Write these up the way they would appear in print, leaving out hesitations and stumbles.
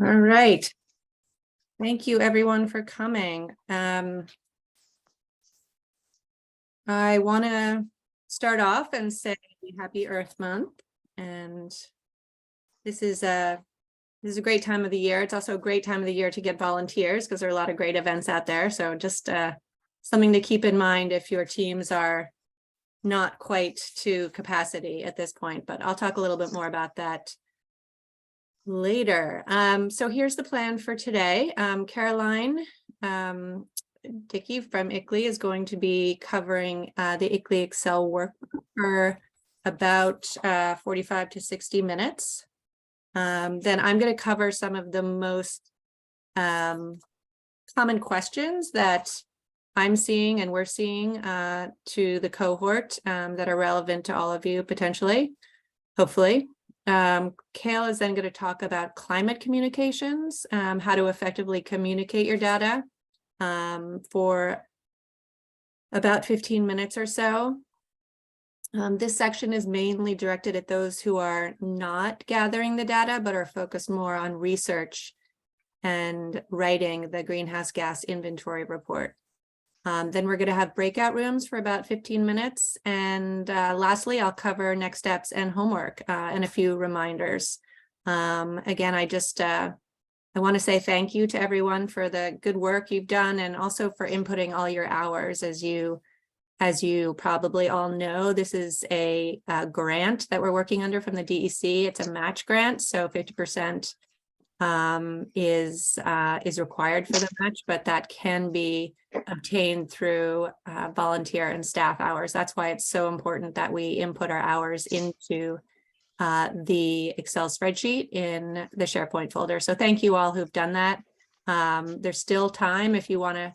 All right. Thank you everyone for coming. I want to start off and say Happy Earth Month. And this is a great time of the year. It's also a great time of the year to get volunteers because there are a lot of great events out there. So just something to keep in mind if your teams are not quite to capacity at this point, but I'll talk a little bit more about that later. So here's the plan for today. Caroline Dickey from ICLEI is going to be covering the ICLEI Excel work for about 45 to 60 minutes. Then I'm going to cover some of the most common questions that I'm seeing and we're seeing to the cohort that are relevant to all of you potentially, hopefully. Kale is then going to talk about climate communications, how to effectively communicate your data for about 15 minutes or so. This section is mainly directed at those who are not gathering the data, but are focused more on research and writing the greenhouse gas inventory report. Then we're going to have breakout rooms for about 15 minutes. And lastly, I'll cover next steps and homework and a few reminders. Again, I want to say thank you to everyone for the good work you've done and also for inputting all your hours. As you probably all know, this is a grant that we're working under from the DEC. It's a match grant, so 50% is required for the match, but that can be obtained through volunteer and staff hours. That's why it's so important that we input our hours into the Excel spreadsheet in the SharePoint folder. So thank you all who've done that. There's still time if you want to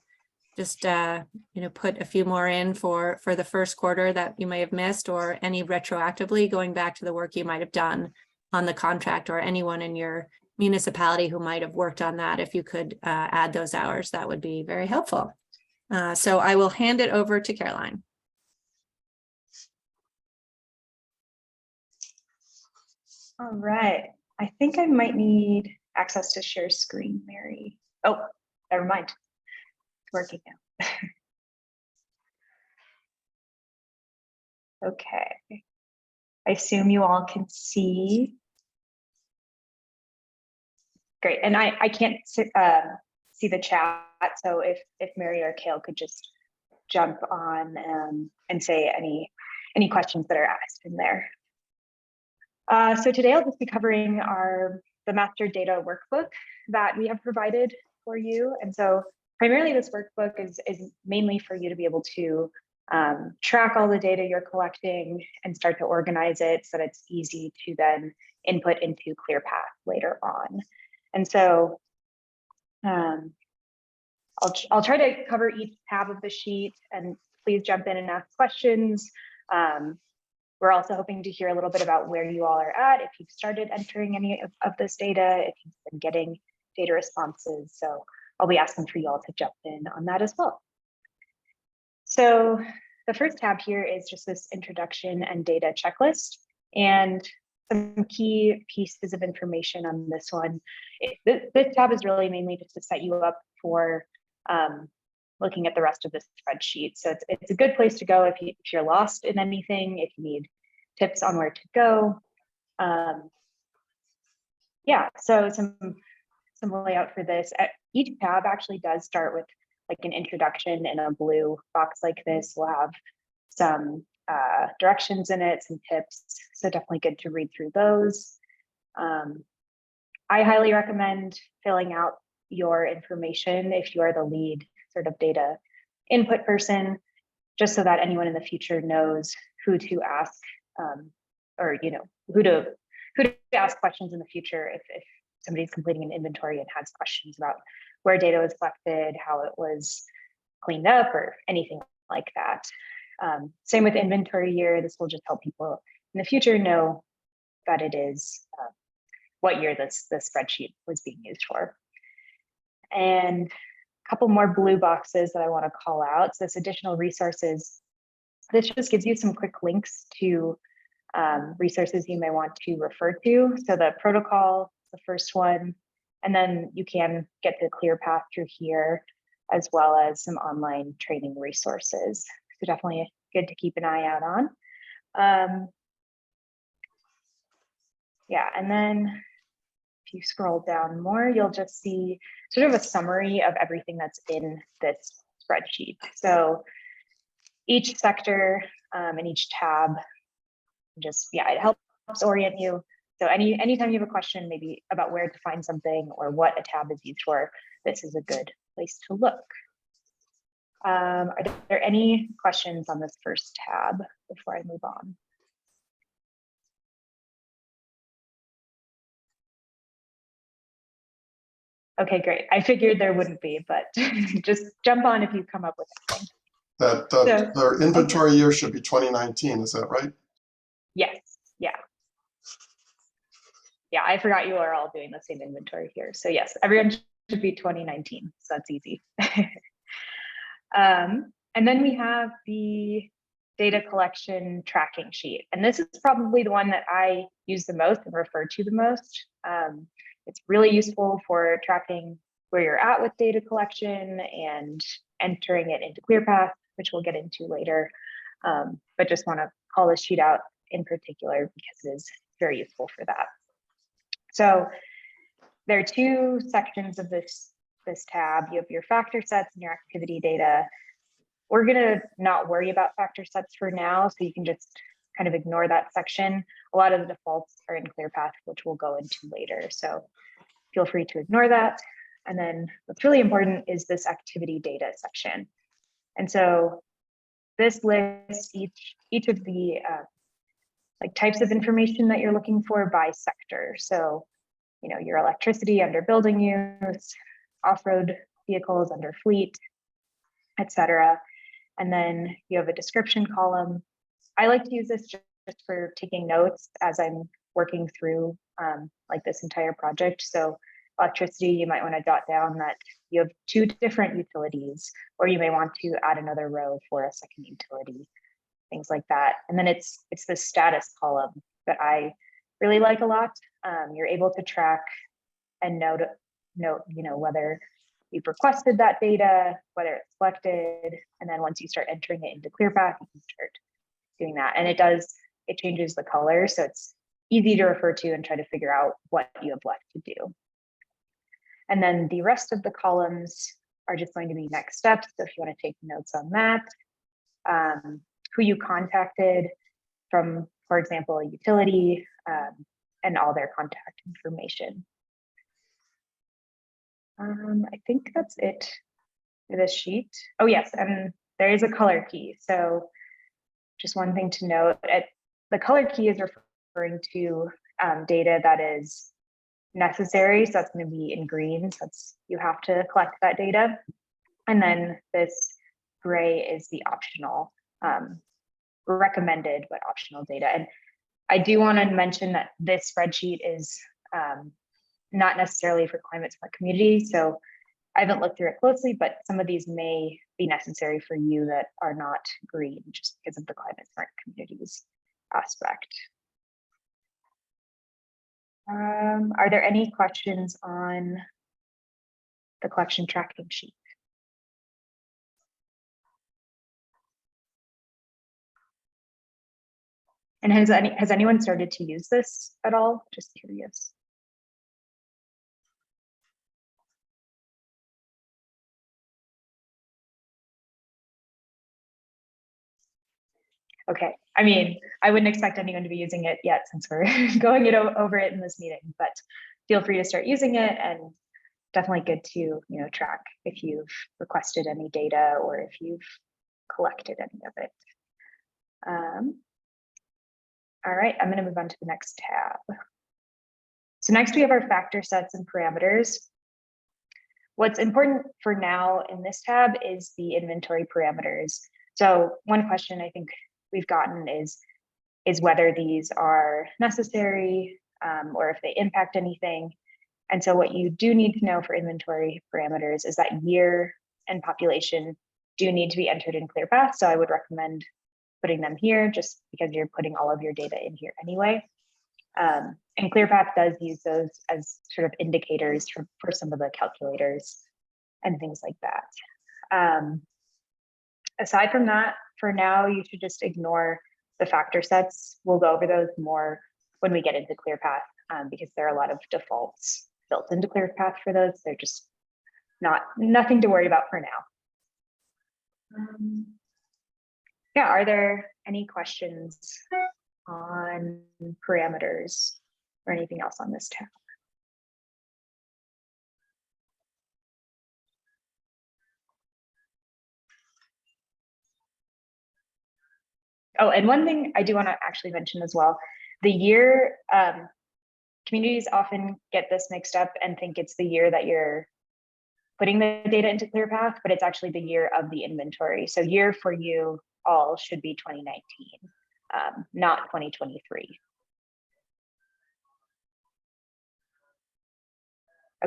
just put a few more in for the first quarter that you may have missed, or any retroactively going back to the work you might have done on the contract, or anyone in your municipality who might have worked on that. If you could add those hours, that would be very helpful. So I will hand it over to Caroline. All right, I think I might need access to share screen, Mary. Oh, never mind. It's working now. Okay. I assume you all can see. Great, and I can't see the chat, so if Mary or Kale could just jump on and say any questions that are asked in there. So today I'll just be covering the master data workbook that we have provided for you. And so primarily this workbook is mainly for you to be able to track all the data you're collecting and start to organize it so that it's easy to then input into ClearPath later on. And so I'll try to cover each tab of the sheet, and please jump in and ask questions. We're also hoping to hear a little bit about where you all are at, if you've started entering any of this data, if you've been getting data responses. So I'll be asking for you all to jump in on that as well. So the first tab here is just this introduction and data checklist, and some key pieces of information on this one. This tab is really mainly just to set you up for looking at the rest of the spreadsheet. So it's a good place to go if you're lost in anything, if you need tips on where to go. Yeah, so some layout for this. Each tab actually does start with like an introduction in a blue box like this. We'll have some directions in it, some tips. So definitely good to read through those. I highly recommend filling out your information if you are the lead sort of data input person, just so that anyone in the future knows who to ask, or who to ask questions in the future if somebody's completing an inventory and has questions about where data was collected, how it was cleaned up, or anything like that. Same with inventory year. This will just help people in the future know that it is what year this spreadsheet was being used for. And a couple more blue boxes that I want to call out. So this additional resources, this just gives you some quick links to resources you may want to refer to. So the protocol, the first one, And then you can get the clear path through here, as well as some online training resources. So definitely good to keep an eye out on. Yeah, and then if you scroll down more, you'll just see sort of a summary of everything that's in this spreadsheet. So each sector and each tab, just, yeah, it helps orient you. So anytime you have a question, maybe about where to find something or what a tab is used for, this is a good place to look. Are there any questions on this first tab before I move on? Okay, great. I figured there wouldn't be, but just jump on if you come up with anything. Their inventory year should be 2019, is that right? Yes, yeah. Yeah, I forgot you are all doing the same inventory here. So yes, everyone should be 2019, so that's easy. And then we have the data collection tracking sheet. And this is probably the one that I use the most and refer to the most. It's really useful for tracking where you're at with data collection and entering it into ClearPath, which we'll get into later. But just want to call this sheet out in particular because it is very useful for that. So there are two sections of this tab. You have your factor sets and your activity data. We're gonna not worry about factor sets for now, so you can just kind of ignore that section. A lot of the defaults are in ClearPath, which we'll go into later. So feel free to ignore that. And then what's really important is this activity data section. And so this lists each of the like types of information that you're looking for by sector. So, you know, your electricity under building use, off-road vehicles under fleet, etc. And then you have a description column. I like to use this just for taking notes as I'm working through like this entire project. So electricity, you might want to jot down that you have two different utilities, or you may want to add another row for a second utility, things like that. And then it's the status column that I really like a lot. You're able to track and note, you know, whether you've requested that data, whether it's collected, and then once you start entering it into ClearPath, you can start doing that. And it changes the color, so it's easy to refer to and try to figure out what you have left to do. And then the rest of the columns are just going to be next steps. So if you want to take notes on that, who you contacted from, for example, a utility, and all their contact information. I think that's it for this sheet. Oh yes, and there is a color key. So just one thing to note, the color key is referring to data that is necessary. So that's going to be in green. So you have to collect that data. And then this gray is the optional, recommended but optional data. And I do want to mention that this spreadsheet is not necessarily for climate smart communities. So I haven't looked through it closely, but some of these may be necessary for you that are not green just because of the climate smart communities aspect. Are there any questions on the collection tracking sheet? And has anyone started to use this at all? Just curious. Okay, I mean, I wouldn't expect anyone to be using it yet since we're going over it in this meeting, but feel free to start using it, and definitely good to track if you've requested any data or if you've collected any of it. All right, I'm going to move on to the next tab. So next we have our factor sets and parameters. What's important for now in this tab is the inventory parameters. So one question I think we've gotten is whether these are necessary or if they impact anything. And so what you do need to know for inventory parameters is that year and population do need to be entered in ClearPath. So I would recommend putting them here just because you're putting all of your data in here anyway. And ClearPath does use those as sort of indicators for some of the calculators and things like that. Aside from that, for now, you should just ignore the factor sets. We'll go over those more when we get into ClearPath, because there are a lot of defaults built into ClearPath for those. They're just nothing to worry about for now. Yeah, are there any questions on parameters or anything else on this tab? Oh, and one thing I do want to actually mention as well, the year, communities often get this mixed up and think it's the year that you're putting the data into ClearPath, but it's actually the year of the inventory. So year for you all should be 2019, not 2023.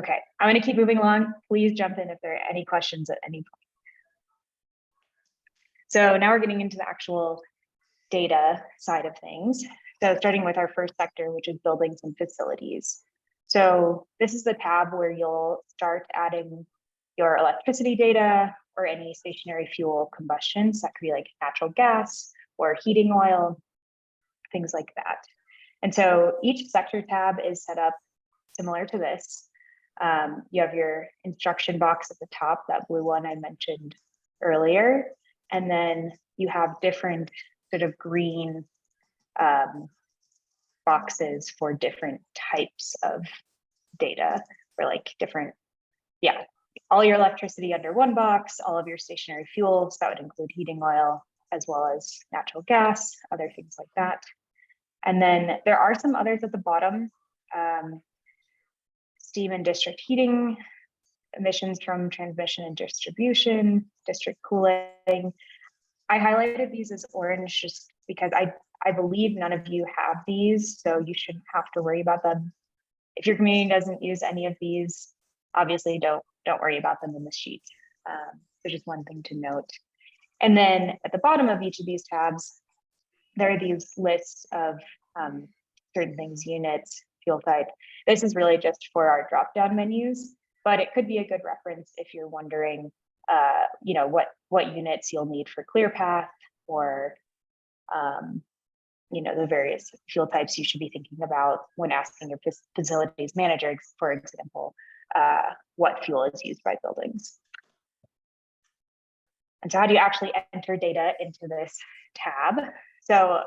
Okay, I'm going to keep moving along. Please jump in if there are any questions at any point. So now we're getting into the actual data side of things. So starting with our first sector, which is buildings and facilities. So this is the tab where you'll start adding your electricity data or any stationary fuel combustions. That could be like natural gas or heating oil, things like that. And so each sector tab is set up similar to this. You have your instruction box at the top, that blue one I mentioned earlier. And then you have different sort of green boxes for different types of data, or like different, yeah, all your electricity under one box, all of your stationary fuels, that would include heating oil, as well as natural gas, other things like that. And then there are some others at the bottom, steam and district heating, emissions from transmission and distribution, district cooling. I highlighted these as orange just because I believe none of you have these, so you shouldn't have to worry about them. If your community doesn't use any of these, obviously don't worry about them in the sheet. So just one thing to note. And then at the bottom of each of these tabs, there are these lists of certain things, units, fuel type. This is really just for our drop-down menus, but it could be a good reference if you're wondering, you know, what units you'll need for ClearPath, or you know, the various fuel types you should be thinking about when asking your facilities manager, for example, what fuel is used by buildings. And so how do you actually enter data into this tab? So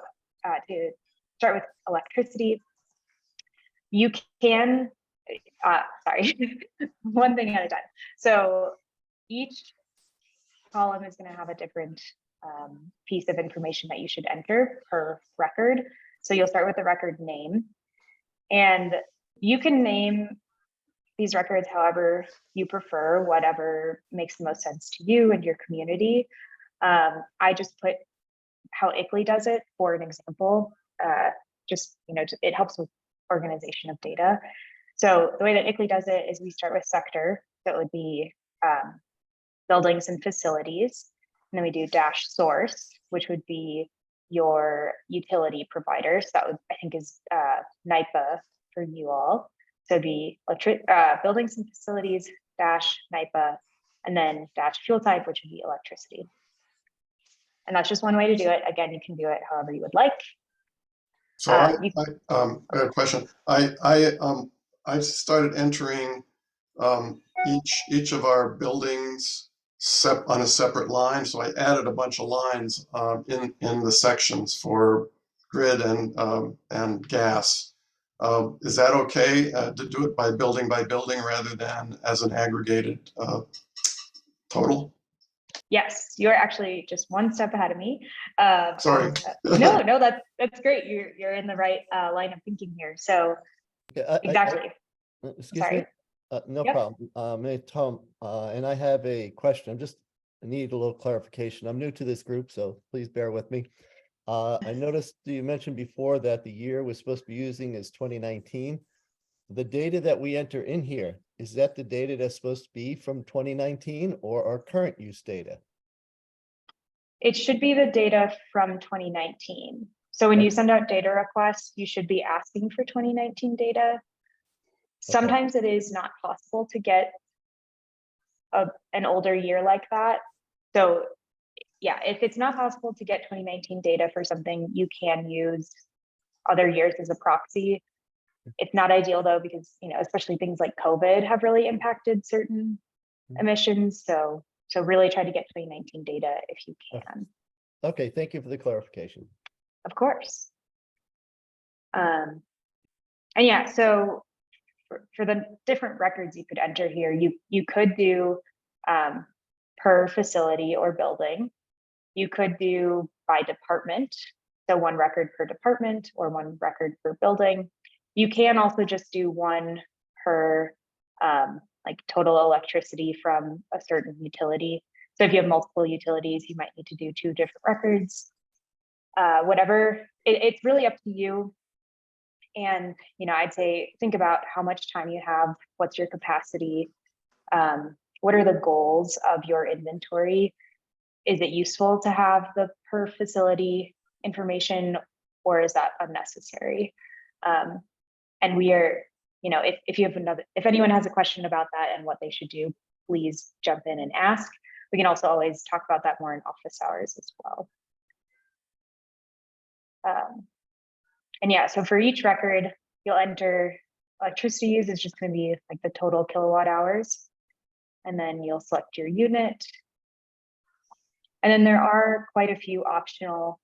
to start with electricity, you can, sorry, one thing at a time. So each column is going to have a different piece of information that you should enter per record. So you'll start with the record name, and you can name these records however you prefer, whatever makes the most sense to you and your community. I just put how ICLEI does it for an example. Just, you know, it helps with organization of data. So the way that ICLEI does it is we start with sector. So it would be buildings and facilities. And then we do dash source, which would be your utility provider. So that would, I think, is NYPA for you all. So it'd be buildings and facilities dash NYPA, and then dash fuel type, which would be electricity. And that's just one way to do it. Again, you can do it however you would like. So I have a question. I started entering each of our buildings on a separate line. So I added a bunch of lines in the sections for grid and gas. Is that okay to do it by building rather than as an aggregated total? Yes, you're actually just one step ahead of me. Sorry. No, that's great. You're in the right line of thinking here. So exactly. Excuse Sorry. me. No Yep. problem. My name's Tom, and I have a question. I need a little clarification. I'm new to this group, so please bear with me. I noticed you mentioned before that the year we're supposed to be using is 2019. The data that we enter in here, is that the data that's supposed to be from 2019 or our current use data? It should be the data from 2019. So when Okay. you send out data requests, you should be asking for 2019 data. Sometimes it is not possible to get an older year like that. So yeah, if it's not possible to get 2019 data for something, you can use other years as a proxy. It's not ideal though, because, you know, especially things like COVID have really impacted certain emissions. So really try to get 2019 data if you can. Okay, thank you for the clarification. Of course. And yeah, so for the different records you could enter here, you could do per facility or building. You could do by department, so one record per department or one record per building. You can also just do one per like total electricity from a certain utility. So if you have multiple utilities, you might need to do 2 different records. Whatever, it's really up to you. And, you know, I'd say, think about how much time you have, what's your capacity, what are the goals of your inventory? Is it useful to have the per facility information, or is that unnecessary? And we are, you know, if you have if anyone has a question about that and what they should do, please jump in and ask. We can also always talk about that more in office hours as well. And yeah, so for each record, you'll enter electricity use is just going to be like the total kilowatt hours. And then you'll select your unit. And then there are quite a few optional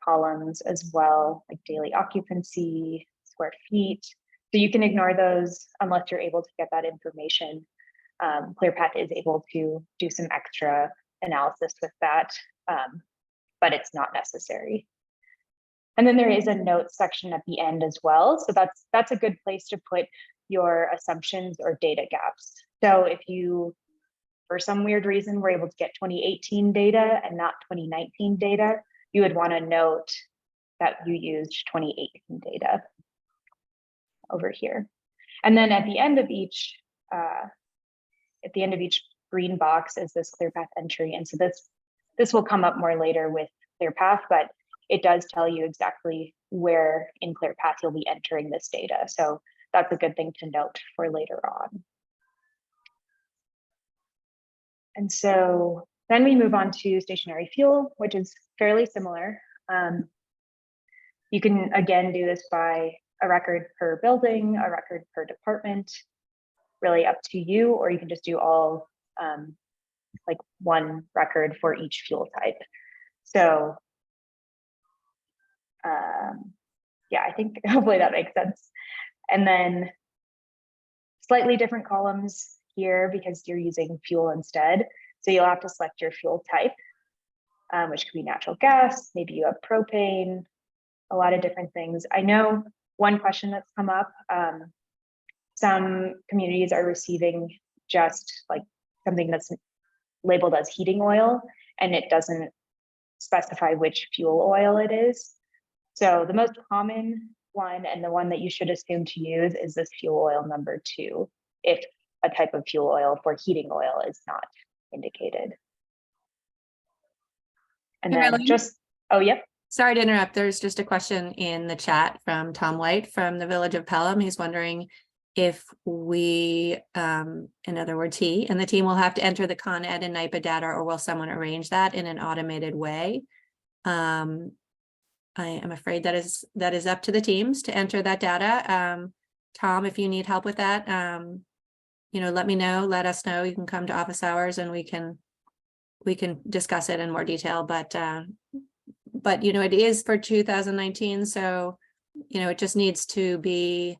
columns as well, like daily occupancy, square feet. So you can ignore those unless you're able to get that information. ClearPath is able to do some extra analysis with that, but it's not necessary. And then there is a notes section at the end as well. So that's a good place to put your assumptions or data gaps. So if you, for some weird reason, were able to get 2018 data and not 2019 data, you would want to note that you used 2018 data over here. And then at the end of each green box is this ClearPath entry. And so this will come up more later with ClearPath, but it does tell you exactly where in ClearPath you'll be entering this data. So that's a good thing to note for later on. And so then we move on to stationary fuel, which is fairly similar. You can again do this by a record per building, a record per department, really up to you, or you can just do all like one record for each fuel type. So yeah, I think hopefully that makes sense. And then slightly different columns here because you're using fuel instead. So you'll have to select your fuel type, which could be natural gas, maybe you have propane, a lot of different things. I know one question that's come up, some communities are receiving just like something that's labeled as heating oil, and it doesn't specify which fuel oil it is. So the most common one, and the one that you should assume to use, is this fuel oil number 2, if a type of fuel oil for heating oil is not indicated. And then Marilyn? oh, yep. Sorry to interrupt. There's just a question in the chat from Tom White from the village of Pelham. He's wondering if we, in other words, he and the team will have to enter the Con Ed and NYPA data, or will someone arrange that in an automated way? I am afraid that is up to the teams to enter that data. Tom, if you need help with that, you know, let me know, let us know. You can come to office hours and we can discuss it in more detail, but you know, it is for 2019. So, you know, it just needs to be,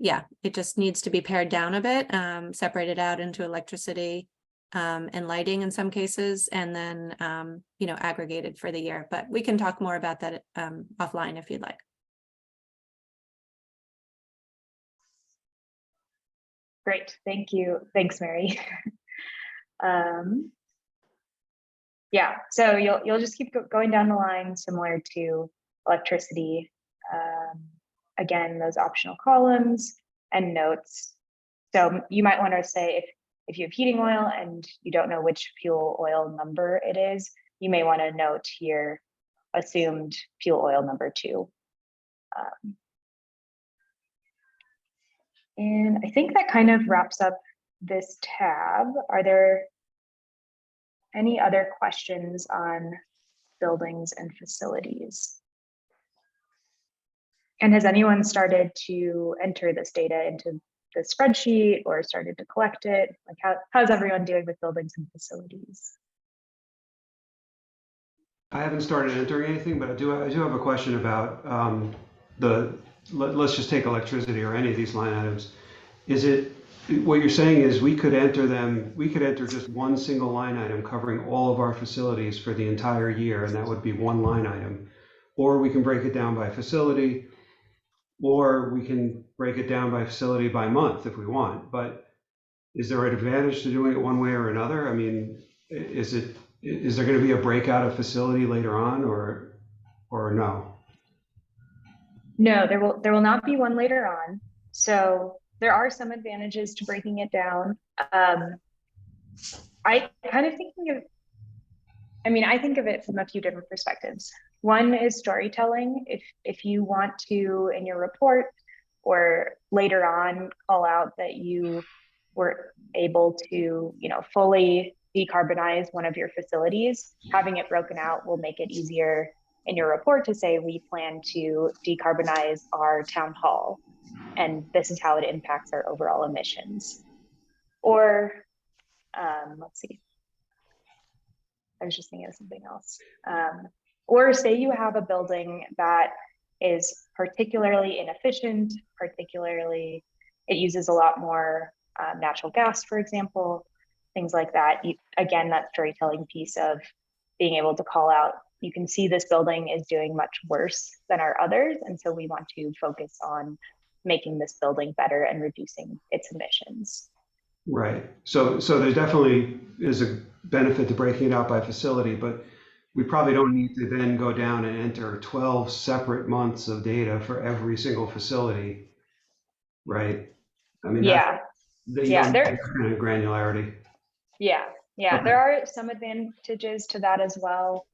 it just needs to be pared down a bit, separated out into electricity and lighting in some cases, and then, you know, aggregated for the year. But we can talk more about that offline if you'd like. Great, thank you. Thanks, Mary. Yeah, so you'll just keep going down the line, similar to electricity. Again, those optional columns and notes. So you might want to say if you have heating oil and you don't know which fuel oil number it is, you may want to note here assumed fuel oil number 2. And I think that kind of wraps up this tab. Are there any other questions on buildings and facilities? And has anyone started to enter this data into the spreadsheet or started to collect it? Like how's everyone doing with buildings and facilities? I haven't started entering anything, but I do have a question about let's just take electricity or any of these line items. Is it, what you're saying is we could enter just one single line item covering all of our facilities for the entire year, and that would be one line item. Or we can break it down by facility, or we can break it down by facility by month if we want. But is there an advantage to doing it one way or another? I mean, is there going to be a breakout of facility later on, or no? No, there will not be one later on. So there are some advantages to breaking it down. I kind of I think of it from a few different perspectives. One is storytelling. If you want to, in your report or later on, call out that you were able to, fully decarbonize one of your facilities, having it broken out will make it easier in your report to say, we plan to decarbonize our town hall, and this is how it impacts our overall emissions. Or, let's see, I was just thinking of something else. Or say you have a building that is particularly inefficient, it uses a lot more natural gas, for example, things like that. Again, that storytelling piece of being able to call out, you can see this building is doing much worse than our others, and so we want to focus on making this building better and reducing its emissions. Right. So there definitely is a benefit to breaking it out by facility, but we probably don't need to then go down and enter 12 separate months of data for every single facility, right? I mean, Yeah, there kind of granularity. Yeah, okay. There are some advantages to that as well.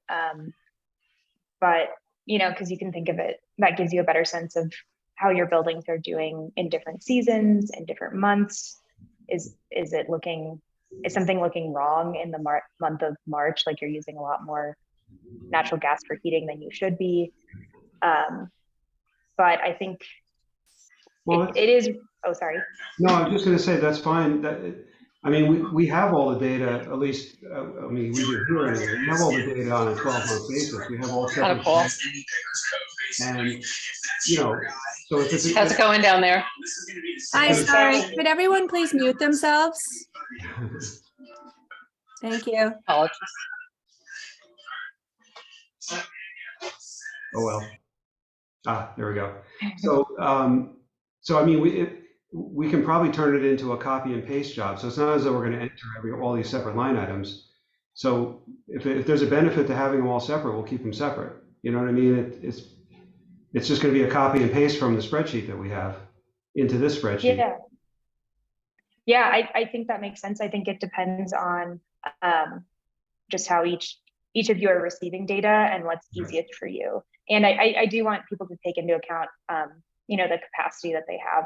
But, because you can think of it, that gives you a better sense of how your buildings are doing in different seasons, in different months. Is something looking wrong in the month of March, like you're using a lot more natural gas for heating than you should be? But I think it is, oh, sorry. No, I'm just going to say that's fine. We have all the data, at least, we do here anyway. We have all the data on a 12-month basis. We have all separate. And, so if it's... How's it going down there? Hi, sorry. Could everyone please mute themselves? Thank you. Apologies. Oh, well. There we go. So we can probably turn it into a copy and paste job. So it's not as though we're going to enter all these separate line items. So if there's a benefit to having them all separate, we'll keep them separate. You know what I mean? It's just going to be a copy and paste from the spreadsheet that we have into this spreadsheet. Yeah, I think that makes sense. I think it depends on just how each of you are receiving data and what's easiest for you. And I do want people to take into account, the capacity that they have.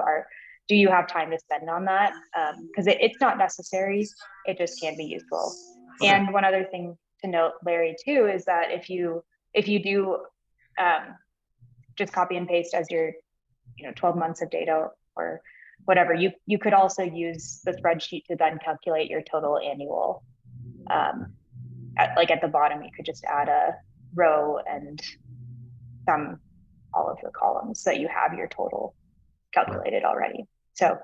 Do you have time to spend on that? Because it's not necessary, it just can be useful. Okay. And one other thing to note, Larry, too, is that if you do just copy and paste as your 12 months of data or whatever, you could also use the spreadsheet to then calculate your total annual. At the bottom, you could just add a row and sum all of the columns so that you have your total calculated already. So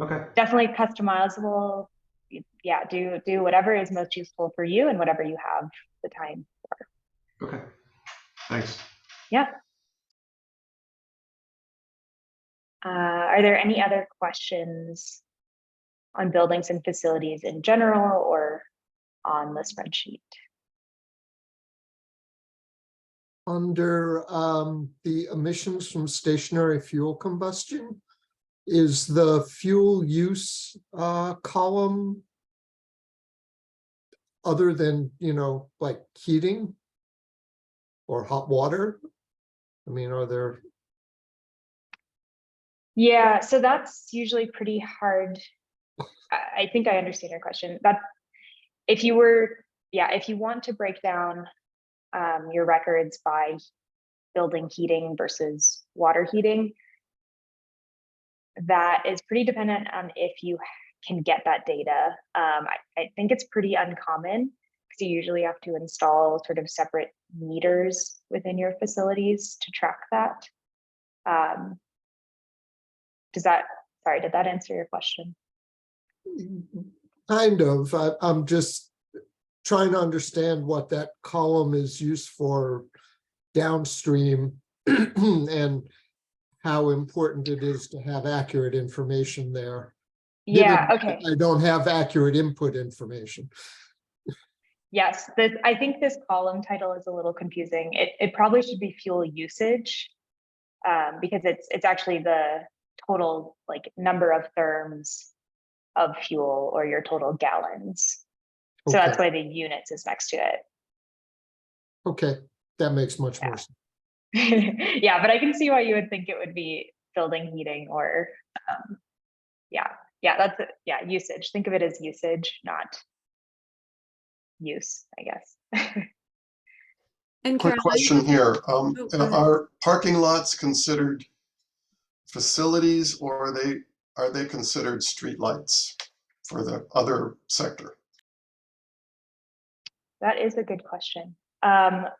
okay, definitely customizable. Yeah, do whatever is most useful for you and whatever you have the time for. Okay, thanks. Yeah. Are there any other questions on buildings and facilities in general or on the spreadsheet? Under the emissions from stationary fuel combustion, is the fuel use column other than, like heating? or hot water? I mean, are there, Yeah, so that's usually pretty hard. I think I understand your question. That if you want to break down your records by building heating versus water heating, that is pretty dependent on if you can get that data. I think it's pretty uncommon because you usually have to install sort of separate meters within your facilities to track that. Did that answer your question? kind of, I'm just trying to understand what that column is used for downstream and how important it is to have accurate information there. Yeah, Given okay. I don't have accurate input information. Yes, I think this column title is a little confusing. It probably should be fuel usage, because it's actually the total like number of therms of fuel or your total gallons. So Okay. that's why the units is next to it. Okay, that makes much more sense. Yeah, but I can see why you would think it would be building heating or that's it. Yeah, usage. Think of it as usage, not use, I guess. And Quick Caroline, question here. go ahead. Are parking lots considered facilities, or are they considered streetlights for the other sector? That is a good question. I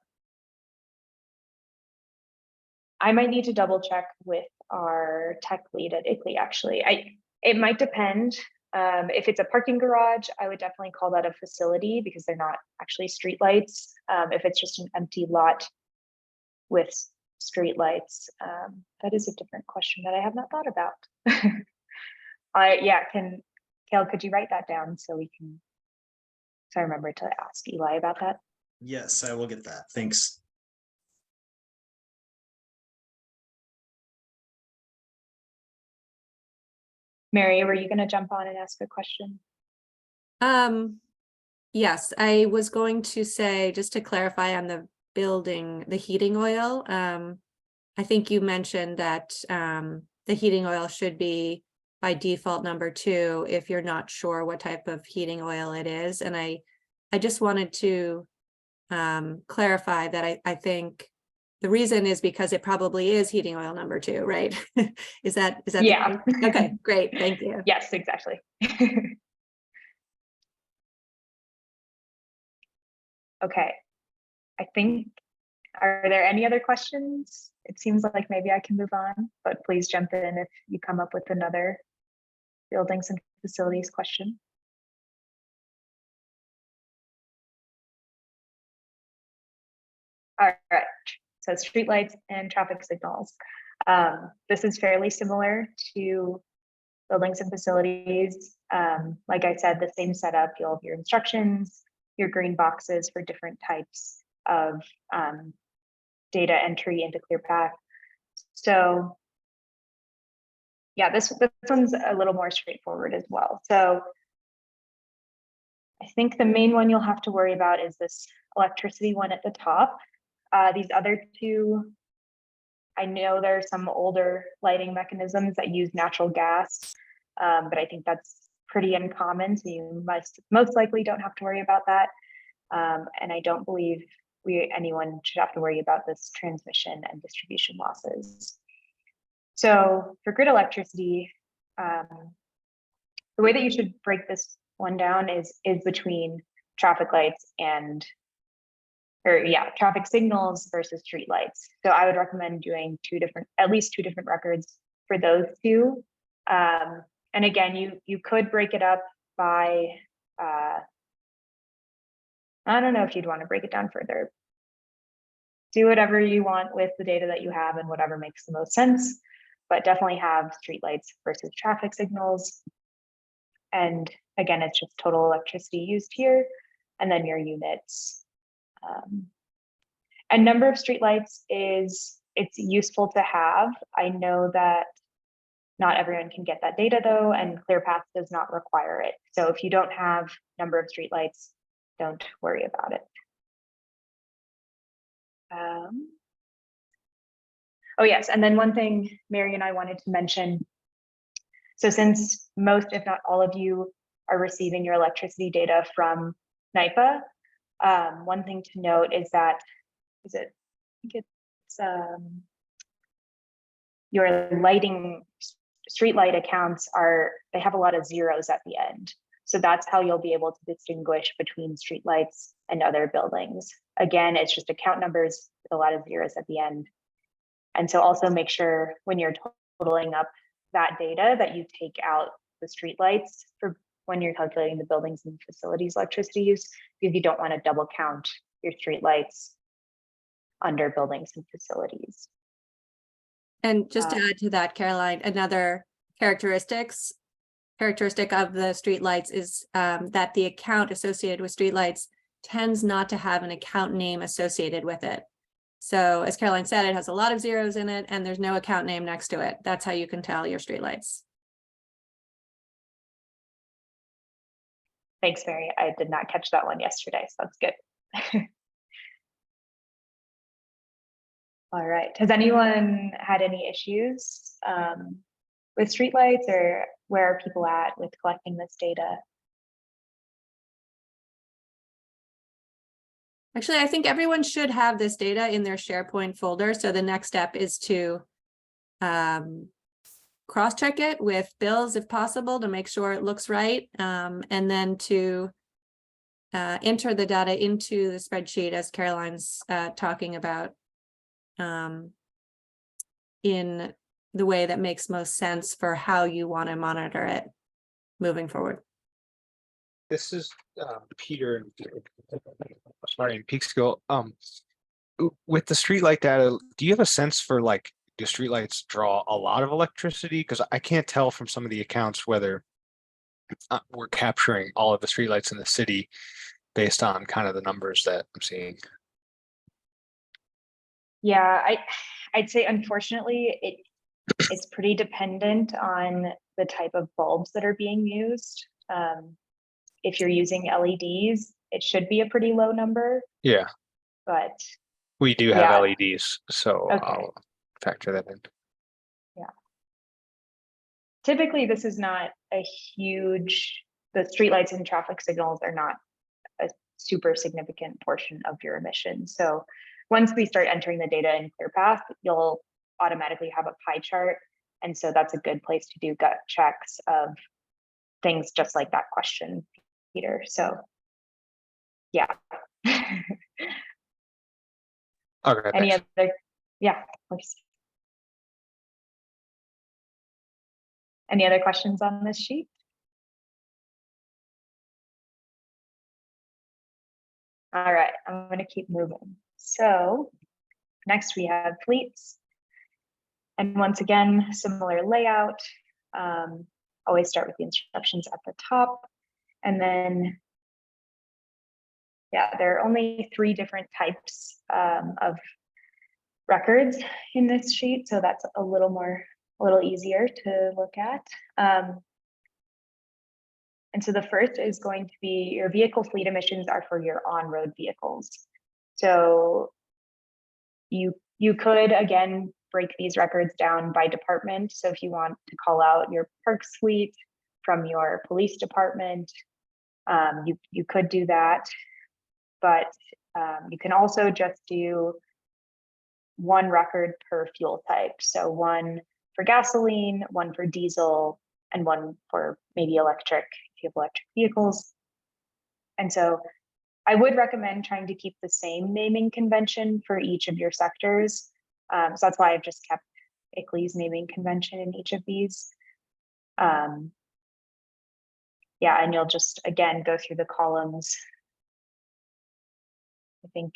might need to double check with our tech lead at ICLEI, actually. It might depend. If it's a parking garage, I would definitely call that a facility because they're not actually streetlights. If it's just an empty lot with streetlights, that is a different question that I have not thought about. Kale, could you write that down so I remember to ask Eli about that? Yes, I will get that. Thanks. Mary, were you going to jump on and ask a question? Yes, I was going to say, just to clarify on the building, the heating oil, I think you mentioned that the heating oil should be by default number 2 if you're not sure what type of heating oil it is. And I just wanted to clarify that I think the reason is because it probably is heating oil number 2, right? Is that Yeah. Okay, great, thank you. Yes, exactly. Okay, I think, are there any other questions? It seems like maybe I can move on, but please jump in if you come up with another buildings and facilities question. All right, so streetlights and traffic signals. This is fairly similar to buildings and facilities. Like I said, the same setup, you'll have your instructions, your green boxes for different types of data entry into ClearPath. So yeah, this one's a little more straightforward as well. So I think the main one you'll have to worry about is this electricity one at the top. These other two, I know there are some older lighting mechanisms that use natural gas, but I think that's pretty uncommon, so you most likely don't have to worry about that. And I don't believe anyone should have to worry about this transmission and distribution losses. So for grid electricity, the way that you should break this one down is between traffic lights and traffic signals versus street lights. So I would recommend doing at least two different records for those two. And again, you could break it up by, I don't know if you'd want to break it down further. Do whatever you want with the data that you have and whatever makes the most sense, but definitely have streetlights versus traffic signals. And again, it's just total electricity used here, and then your units. And number of streetlights it's useful to have. I know that not everyone can get that data though, and ClearPath does not require it. So if you don't have number of streetlights, don't worry about it. Oh yes, and then one thing Mary and I wanted to mention. So since most, if not all of you are receiving your electricity data from NYPA, one thing to note is that, I think it's your lighting, street light accounts they have a lot of zeros at the end. So that's how you'll be able to distinguish between streetlights and other buildings. Again, it's just account numbers with a lot of zeros at the end. And so also make sure when you're totaling up that data that you take out the streetlights for when you're calculating the buildings and facilities electricity use, because you don't want to double count your streetlights under buildings and facilities. And just to add to that, Caroline, another characteristic of the streetlights is that the account associated with streetlights tends not to have an account name associated with it. So as Caroline said, it has a lot of zeros in it and there's no account name next to it. That's how you can tell your streetlights. Thanks, Mary. I did not catch that one yesterday, so that's good. All right. Has anyone had any issues with streetlights, or where are people at with collecting this data? Actually, I think everyone should have this data in their SharePoint folder. So the next step is to cross-check it with bills if possible to make sure it looks right. And then to enter the data into the spreadsheet as Caroline's talking about in the way that makes most sense for how you want to monitor it moving forward. This is Peter, sorry, in Peekskill. With the streetlight data, do you have a sense for, like, do streetlights draw a lot of electricity? Because I can't tell from some of the accounts whether we're capturing all of the streetlights in the city based on kind of the numbers that I'm seeing. Yeah, I'd say unfortunately it's pretty dependent on the type of bulbs that are being used. If you're using LEDs, it should be a pretty low number. Yeah, but we do have LEDs, so okay. I'll factor that in. Yeah. Typically, this is not a huge, the streetlights and traffic signals are not a super significant portion of your emissions. So once we start entering the data in ClearPath, you'll automatically have a pie chart. And so that's a good place to do gut checks of things just like that question, Peter. So yeah. Okay. Any Thanks. other, yeah, please. Any other questions on this sheet? All right, I'm going to keep moving. So next we have fleets. And once again, similar layout. Always start with the instructions at the top. And then, yeah, there are only 3 different types of records in this sheet. So that's a little easier to look at. And so the first is going to be your vehicle fleet emissions are for your on-road vehicles. So you could, again, break these records down by department. So if you want to call out your parks fleet from your police department, you could do that. But you can also just do 1 record per fuel type. So 1 for gasoline, 1 for diesel, and 1 for maybe electric, if you have electric vehicles. And so I would recommend trying to keep the same naming convention for each of your sectors. So that's why I've just kept ICLEI's naming convention in each of these. Yeah, and you'll just, again, go through the columns. I think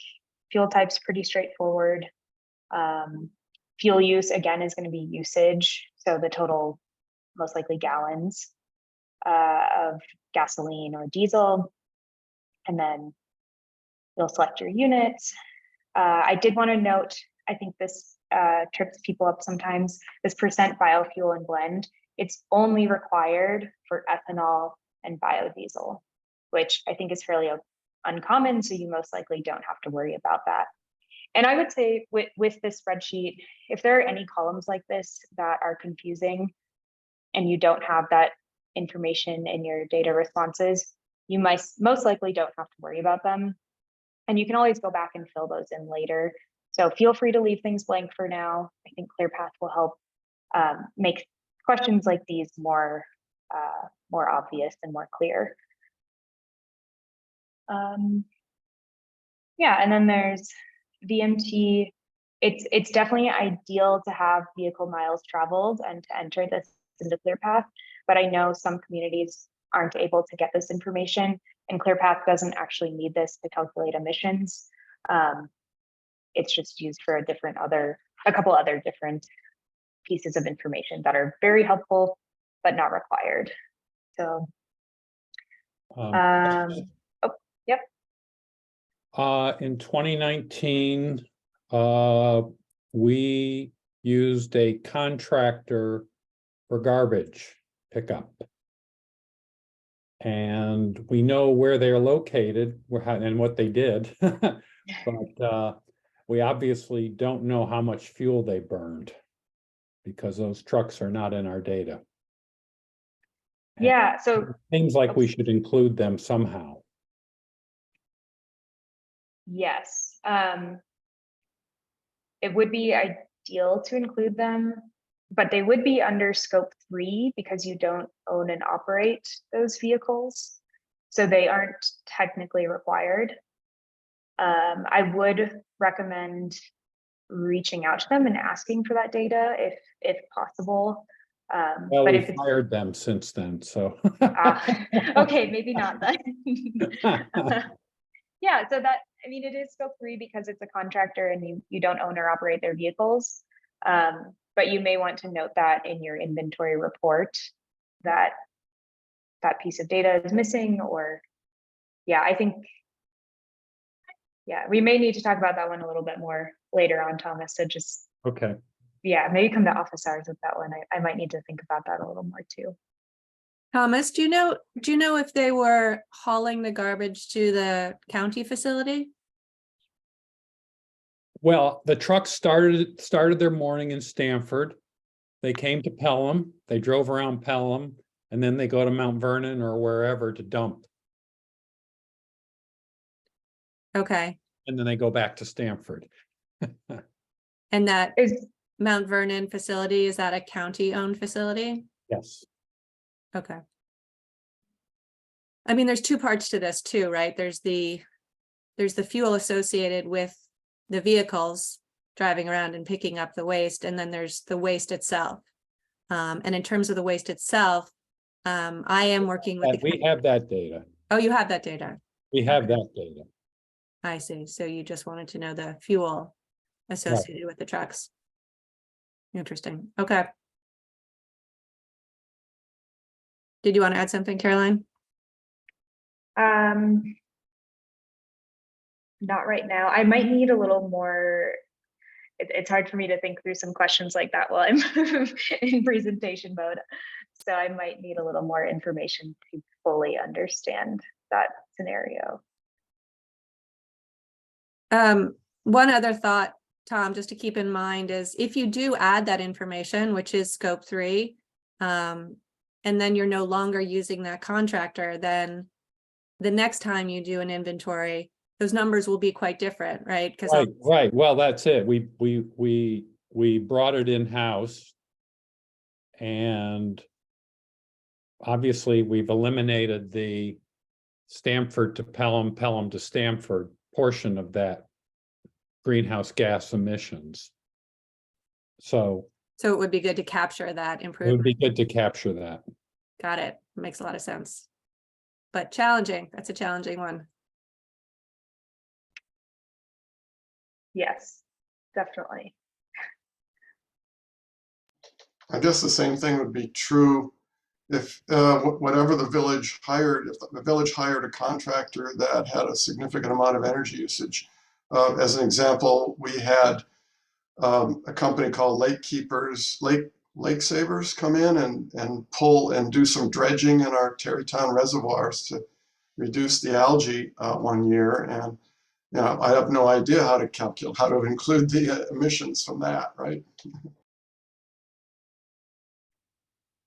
fuel type's pretty straightforward. Fuel use, again, is going to be usage. So the total, most likely gallons of gasoline or diesel. And then you'll select your units. I did want to note, I think this trips people up sometimes, this percent biofuel and blend, it's only required for ethanol and biodiesel, which I think is fairly uncommon, so you most likely don't have to worry about that. And I would say with this spreadsheet, if there are any columns like this that are confusing and you don't have that information in your data responses, you most likely don't have to worry about them. And you can always go back and fill those in later. So feel free to leave things blank for now. I think ClearPath will help make questions like these more obvious and more clear. Yeah, and then there's VMT. It's definitely ideal to have vehicle miles traveled and to enter this into ClearPath, but I know some communities aren't able to get this information, and ClearPath doesn't actually need this to calculate emissions. It's just used for a couple other different pieces of information that are very helpful, but not required. So, yep. In 2019, we used a contractor for garbage pickup. And we know where they're located and what they did, but we obviously don't know how much fuel they burned because those trucks are not in our data. And Yeah, so seems like we should include them somehow. yes, it would be ideal to include them, but they would be under scope 3 because you don't own and operate those vehicles. So they aren't technically required. I would recommend reaching out to them and asking for that data if possible. Well, but we if it's fired them since then, so. okay, maybe not then. Yeah, so that, I mean, it is scope 3 because it's a contractor and you don't own or operate their vehicles. But you may want to note that in your inventory report that that piece of data is missing, or yeah, I think, yeah, we may need to talk about that one a little bit more later on, Thomas. So just, Okay. yeah, maybe come to office hours with that one. I might need to think about that a little more too. Thomas, do you know if they were hauling the garbage to the county facility? Well, the truck started their morning in Stamford. They came to Pelham, they drove around Pelham, and then they go to Mount Vernon or wherever to dump. Okay, And then they go back to Stamford. and that Is Mount Vernon facility, is that a county-owned facility? Yes. Okay. I mean, there's two parts to this too, right? There's the fuel associated with the vehicles driving around and picking up the waste, and then there's the waste itself. And in terms of the waste itself, I am working with We have that data. Oh, you have that data. We have that data. I see. So you just wanted to know the fuel associated with the trucks. Interesting. Okay. Did you want to add something, Caroline? not right now. I might need a little more. It's hard for me to think through some questions like that while I'm in presentation mode. So I might need a little more information to fully understand that scenario. One other thought, Tom, just to keep in mind is if you do add that information, which is scope 3, and then you're no longer using that contractor, then the next time you do an inventory, those numbers will be quite different, right? Because Right. Well, that's it. We brought it in-house, and obviously we've eliminated the Stamford to Pelham, Pelham to Stamford portion of that greenhouse gas emissions. So it would be good to capture that it would improvement. be good to capture that. Got it. Makes a lot of sense. But challenging. That's a challenging one. Yes, definitely. I guess the same thing would be true if whatever the village hired, if the village hired a contractor that had a significant amount of energy usage. As an example, we had a company called Lake Savers come in and pull and do some dredging in our Terrytown reservoirs to reduce the algae one year. And you know, I have no idea how to calculate, how to include the emissions from that, right?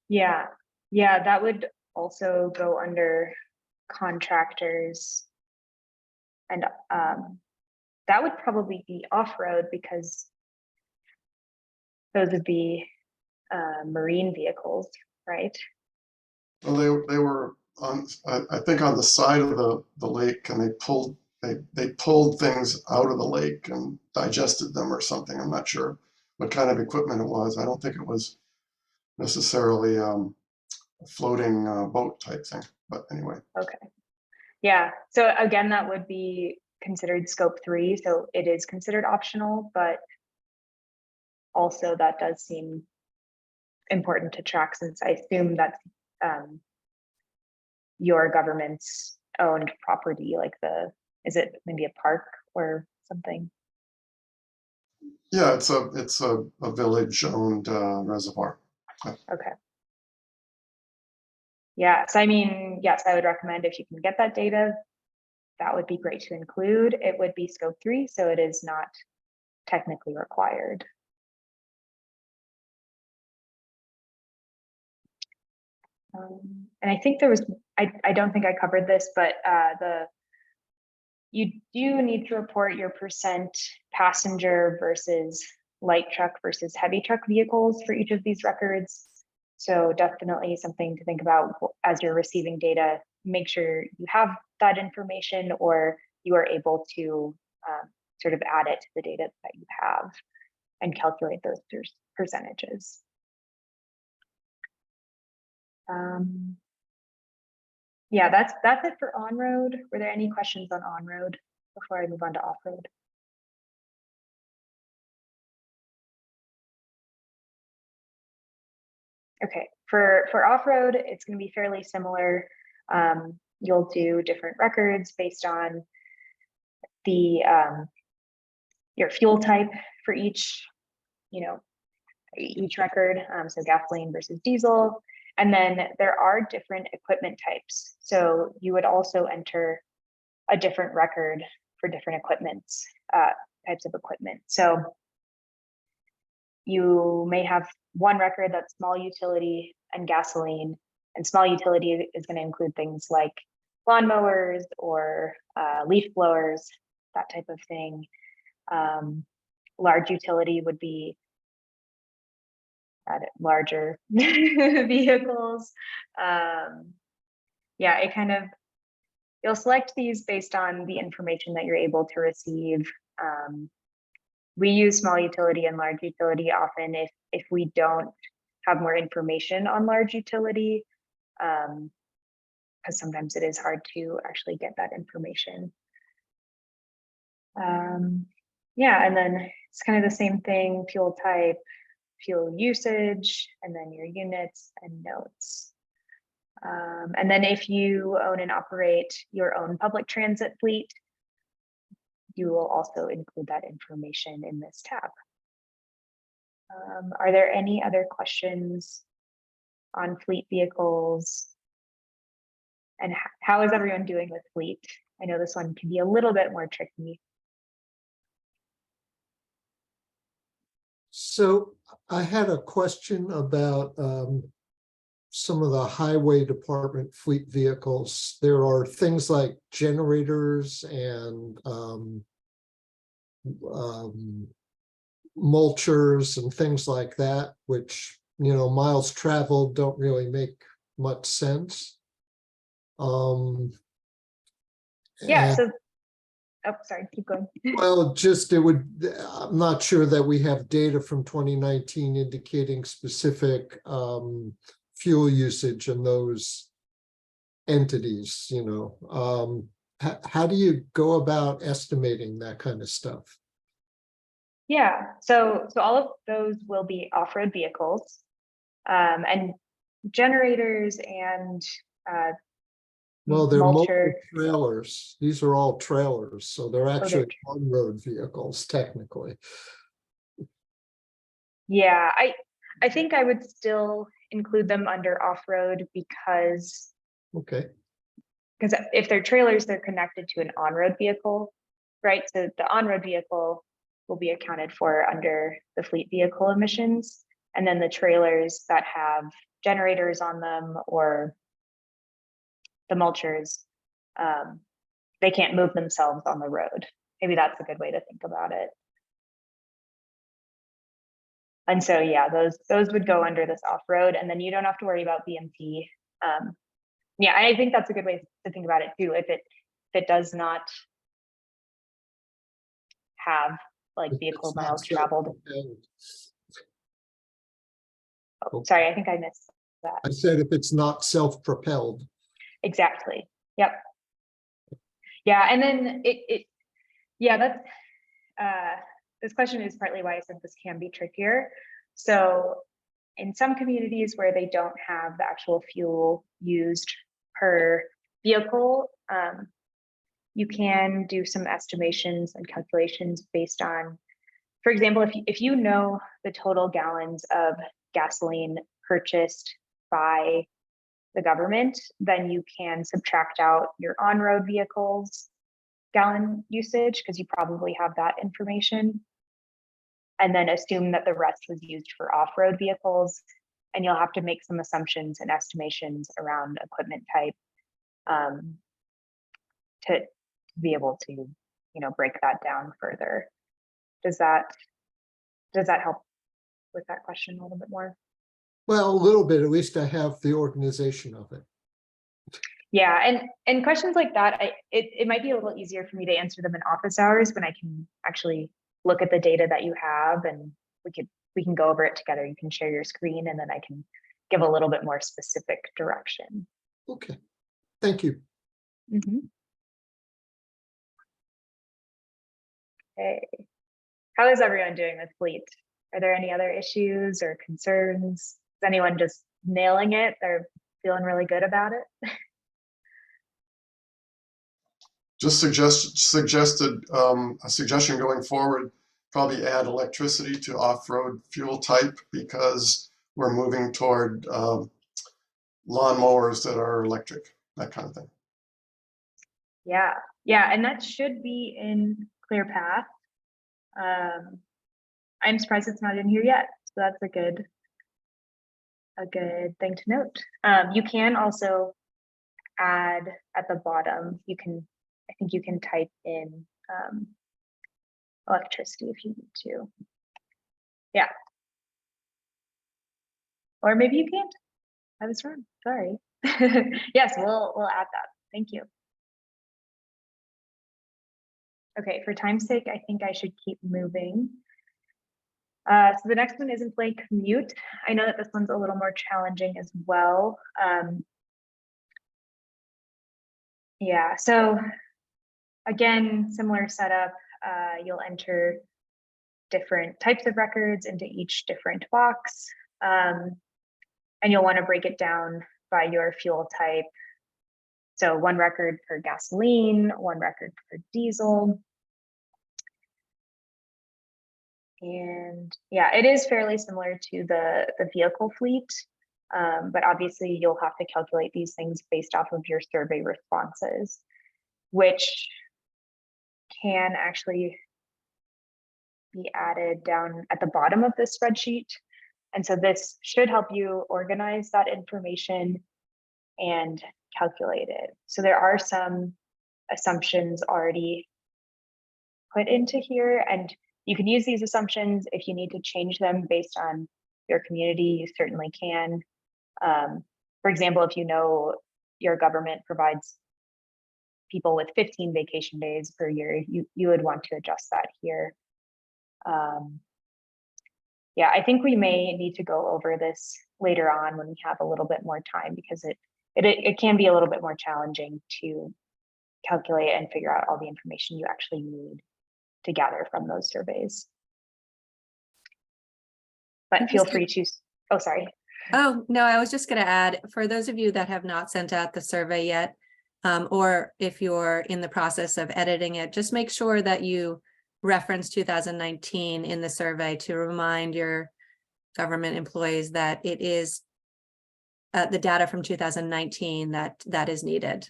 Yeah, yeah, that would also go under contractors. And that would probably be off-road because those would be marine vehicles, right? Well, they were on, I think on the side of the lake, and they pulled things out of the lake and digested them or something. I'm not sure what kind of equipment it was. I don't think it was necessarily a floating boat type thing, but anyway. Okay. Yeah, so again, that would be considered scope 3, so it is considered optional, but also that does seem important to track, since I assume that's your government's owned property, like is it maybe a park or something? Yeah, it's a village owned reservoir. Okay. Yeah, so I mean, yes, I would recommend if you can get that data, that would be great to include. It would be scope 3, so it is not technically required. And I think there was, I don't think I covered this, but you do need to report your percent passenger versus light truck versus heavy truck vehicles for each of these records. So definitely something to think about as you're receiving data. Make sure you have that information, or you are able to sort of add it to the data that you have and calculate those percentages. Yeah, that's it for on-road. Were there any questions on on-road before I move on to off-road? Okay, for off-road, it's going to be fairly similar. You'll do different records based on the your fuel type for each record. So gasoline versus diesel. And then there are different equipment types. So you would also enter a different record for different types of equipment. So you may have one record that's small utility and gasoline, and small utility is going to include things like lawnmowers or leaf blowers, that type of thing. Large utility would be larger vehicles. Yeah, it kind of, you'll select these based on the information that you're able to receive. We use small utility and large utility often if we don't have more information on large utility, because sometimes it is hard to actually get that information. Yeah, and then it's kind of the same thing: fuel type, fuel usage, and then your units and notes. And then if you own and operate your own public transit fleet, you will also include that information in this tab. Are there any other questions on fleet vehicles? And how is everyone doing with fleet? I know this one can be a little bit more tricky. So I had a question about some of the highway department fleet vehicles. There are things like generators and mulchers and things like that, which, miles traveled don't really make much sense. Yeah, so, oh, sorry, keep going. Well, I'm not sure that we have data from 2019 indicating specific fuel usage in those entities, how do you go about estimating that kind of stuff? Yeah, so all of those will be off-road vehicles, and generators and well, they're mobile mulcher. trailers. These are all trailers, so they're actually on-road vehicles technically. Yeah, I think I would still include them under off-road because Okay. if they're trailers, they're connected to an on-road vehicle. right? So the on-road vehicle will be accounted for under the fleet vehicle emissions. And then the trailers that have generators on them or the mulchers, they can't move themselves on the road. Maybe that's a good way to think about it. And so, yeah, those would go under this off-road, and then you don't have to worry about BMT. Yeah, I think that's a good way to think about it too. If it does not have like vehicle It's not miles traveled. self-propelled. Oh, sorry, I think I missed that. I said if it's not self-propelled. Exactly. Yep. Yeah, and then yeah, that's this question is partly why I said this can be trickier. So in some communities where they don't have the actual fuel used per vehicle, you can do some estimations and calculations based on, for example, if you know the total gallons of gasoline purchased by the government, then you can subtract out your on-road vehicles gallon usage, because you probably have that information, and then assume that the rest was used for off-road vehicles. And you'll have to make some assumptions and estimations around equipment type to be able to, you know, break that down further. Does that help with that question a little bit more? Well, a little bit, at least I have the organization of it. Yeah, and questions like that, it might be a little easier for me to answer them in office hours when I can actually look at the data that you have, and we can go over it together. You can share your screen, and then I can give a little bit more specific direction. Okay, thank you. Okay, how is everyone doing with fleet? Are there any other issues or concerns? Is anyone just nailing it? They're feeling really good about it? Just suggested a suggestion going forward, probably add electricity to off-road fuel type, because we're moving toward lawnmowers that are electric, that kind of thing. Yeah, and that should be in ClearPath. I'm surprised it's not in here yet, so that's a good thing to note. You can also add at the bottom, I think you can type in electricity if you need to. Yeah. Or maybe you can't. I was wrong, sorry. Yes, we'll add that. Thank you. Okay, for time's sake, I think I should keep moving. So the next one is employee commute. I know that this one's a little more challenging as well. Yeah, so again, similar setup. You'll enter different types of records into each different box. And you'll want to break it down by your fuel type. So one record for gasoline, one record for diesel. And yeah, it is fairly similar to the vehicle fleet, but obviously you'll have to calculate these things based off of your survey responses, which can actually be added down at the bottom of this spreadsheet. And so this should help you organize that information and calculate it. So there are some assumptions already put into here, and you can use these assumptions. If you need to change them based on your community, you certainly can. For example, if you know your government provides people with 15 vacation days per year, you would want to adjust that here. Yeah, I think we may need to go over this later on when we have a little bit more time, because it can be a little bit more challenging to calculate and figure out all the information you actually need to gather from those surveys. But feel free to, oh, sorry. Oh, no, I was just going to add, for those of you that have not sent out the survey yet, or if you're in the process of editing it, just make sure that you reference 2019 in the survey to remind your government employees that it is the data from 2019 that is needed.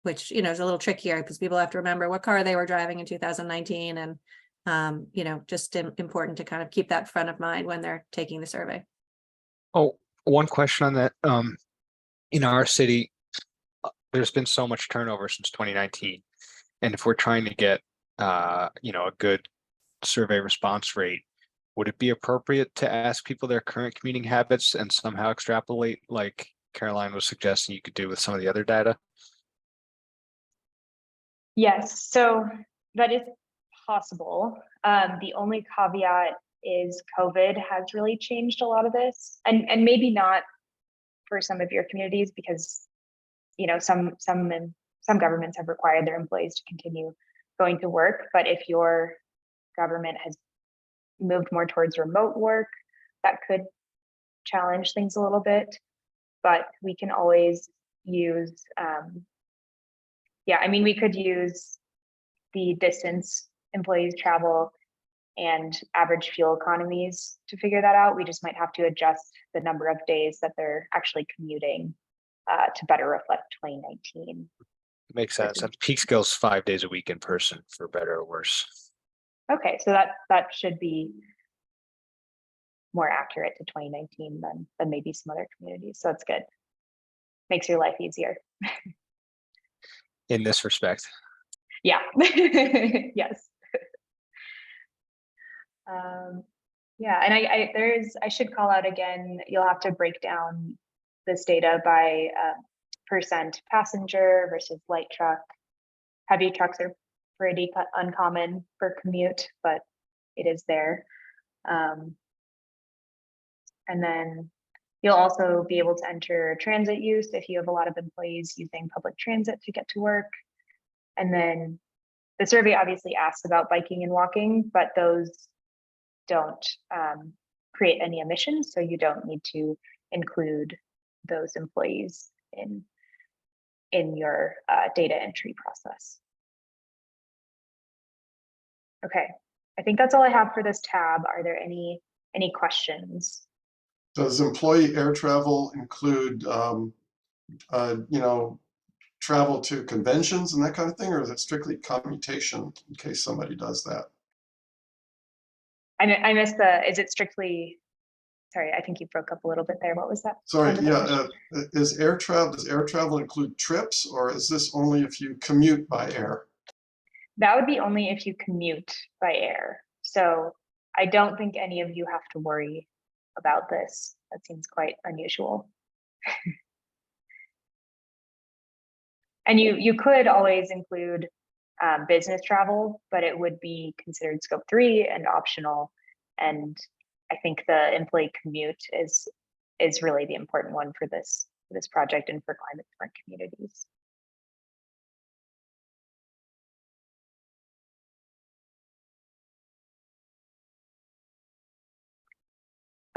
which, you know, is a little trickier because people have to remember what car they were driving in 2019 and, you know, just important to kind of keep that front of mind when they're taking the survey. Oh, one question on that. In our city, there's been so much turnover since 2019. And if we're trying to get, you know, a good survey response rate, would it be appropriate to ask people their current commuting habits and somehow extrapolate, like Caroline was suggesting you could do with some of the other data? Yes, so that is possible. The only caveat is COVID has really changed a lot of this, and maybe not for some of your communities, because you know some governments have required their employees to continue going to work. But if your government has moved more towards remote work, that could challenge things a little bit. But we can always use, yeah, I mean, we could use the distance employees travel and average fuel economies to figure that out. We just might have to adjust the number of days that they're actually commuting to better reflect 2019. Makes sense. And Peekskill's 5 days a week in person, for better or worse. Okay, so that should be more accurate to 2019 than maybe some other communities. So that's good. Makes your life easier. In this respect. Yeah. Yes. Yeah, and I should call out again, you'll have to break down this data by percent passenger versus light truck. Heavy trucks are pretty uncommon for commute, but it is there. And then you'll also be able to enter transit use if you have a lot of employees using public transit to get to work. And then the survey obviously asks about biking and walking, but those don't create any emissions, so you don't need to include those employees in your data entry process. Okay, I think that's all I have for this tab. Are there any questions? Does employee air travel include, you know, travel to conventions and that kind of thing, or is it strictly commutation in case somebody does that? I missed the, is it strictly, sorry, I think you broke up a little bit there. What was that? Sorry, yeah, does air travel include trips, or is this only if you commute by air? That would be only if you commute by air. So I don't think any of you have to worry about this. That seems quite unusual. And you could always include business travel, but it would be considered scope 3 and optional. And I think the employee commute is really the important one for this project and for climate smart communities.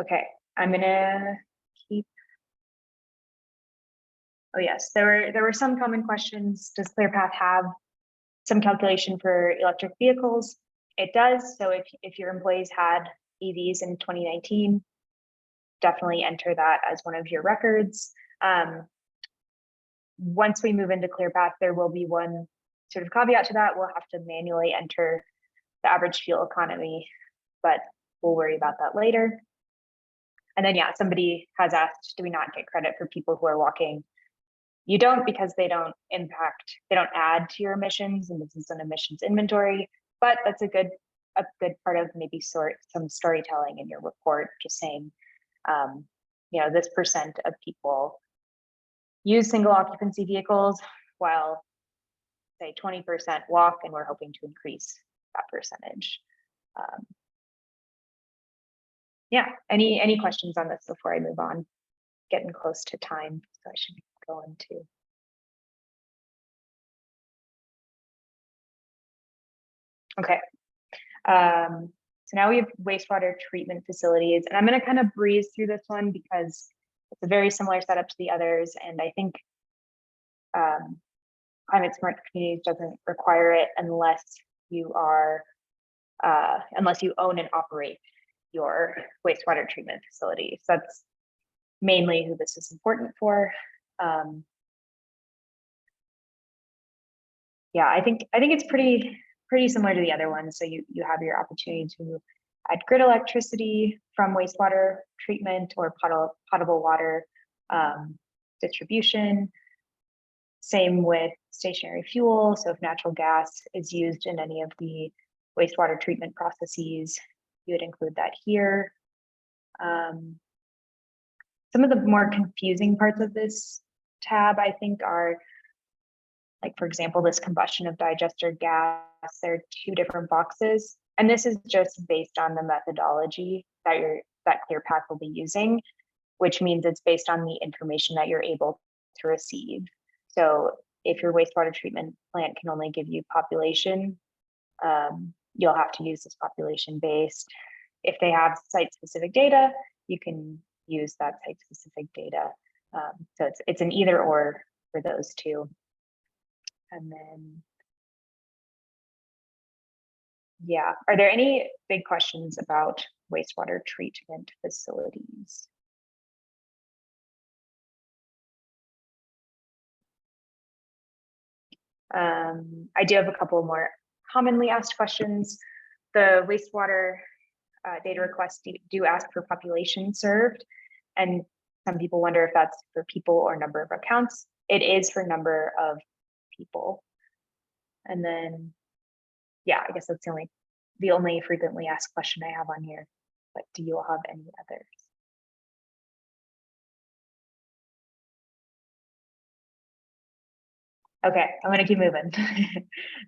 Okay, I'm gonna keep. Oh yes, there were some common questions. Does ClearPath have some calculation for electric vehicles? It does. So if your employees had EVs in 2019, definitely enter that as one of your records. Once we move into ClearPath, there will be one sort of caveat to that. We'll have to manually enter the average fuel economy, but we'll worry about that later. And then, yeah, somebody has asked, do we not get credit for people who are walking? You don't, because they don't add to your emissions, and this is an emissions inventory, but that's a good part of maybe some storytelling in your report, just saying, you know, this percent of people use single occupancy vehicles, while say 20% walk, and we're hoping to increase that percentage. Yeah, any questions on this before I move on? Getting close to time, so I should go into. Okay, so now we have wastewater treatment facilities, and I'm going to kind of breeze through this one because it's a very similar setup to the others, and I think climate smart communities doesn't require it unless you are unless you own and operate your wastewater treatment facility. So that's mainly who this is important for. yeah, I think it's pretty similar to the other ones. So you have your opportunity to add grid electricity from wastewater treatment or potable water distribution. Same with stationary fuel. So if natural gas is used in any of the wastewater treatment processes, you would include that here. Some of the more confusing parts of this tab, I think, are like, for example, this combustion of digester gas. There are 2 different boxes, and this is just based on the methodology that ClearPath will be using, which means it's based on the information that you're able to receive. So if your wastewater treatment plant can only give you population, you'll have to use this population based. If they have site-specific data, you can use that site-specific data. So it's an either or for those 2. And then, yeah, are there any big questions about wastewater treatment facilities? I do have a couple more commonly asked questions. The wastewater data requests do ask for population served, and some people wonder if that's for people or number of accounts. It is for number of people. And then, yeah, I guess that's the only frequently asked question I have on here. But do you all have any others? Okay, I'm gonna keep moving.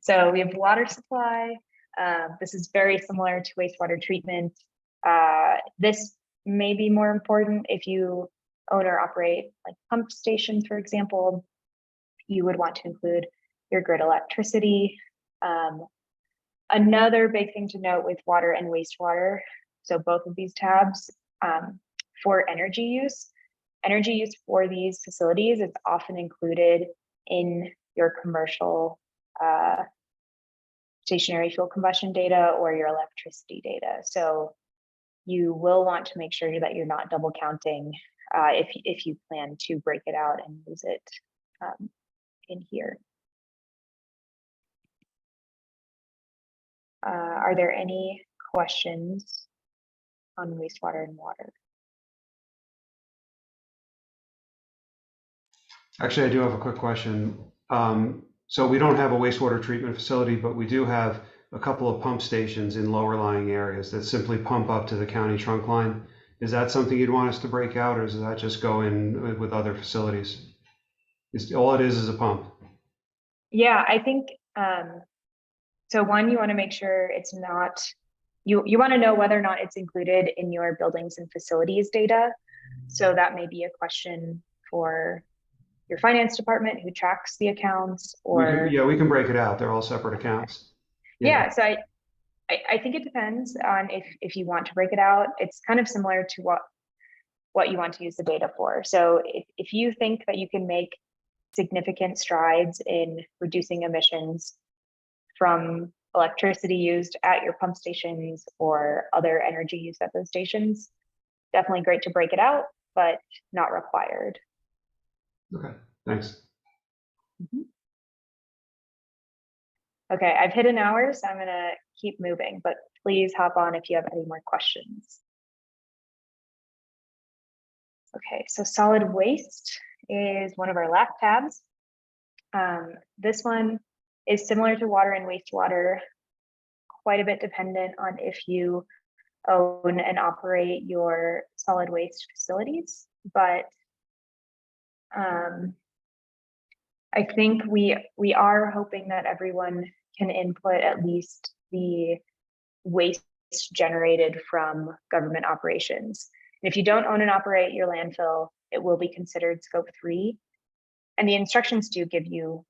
So we have water supply. This is very similar to wastewater treatment. This may be more important if you own or operate like pump stations, for example. You would want to include your grid electricity. Another big thing to note with water and wastewater, so both of these tabs, for energy use for these facilities is often included in your commercial stationary fuel combustion data or your electricity data. So you will want to make sure that you're not double counting if you plan to break it out and use it in here. Are there any questions on wastewater and water? Actually, I do have a quick question. So we don't have a wastewater treatment facility, but we do have a couple of pump stations in lower lying areas that simply pump up to the county trunk line. Is that something you'd want us to break out, or does that just go in with other facilities? All it is a pump. Yeah, I think, so one, you want to make sure it's not, you want to know whether or not it's included in your buildings and facilities data. So that may be a question for your finance department who tracks the accounts, or we can break it out. They're all separate accounts. Yeah, so I think it depends on if you want to break it out. It's kind of similar to what you want to use the data for. So if you think that you can make significant strides in reducing emissions from electricity used at your pump stations or other energy used at those stations, definitely great to break it out, but not required. Okay, thanks. Okay, I've hit an hour, so I'm gonna keep moving, but please hop on if you have any more questions. Okay, so solid waste is one of our last tabs. This one is similar to water and wastewater, quite a bit dependent on if you own and operate your solid waste facilities, but I think we are hoping that everyone can input at least the waste generated from government operations. And if you don't own and operate your landfill, it will be considered scope 3. And the instructions do give you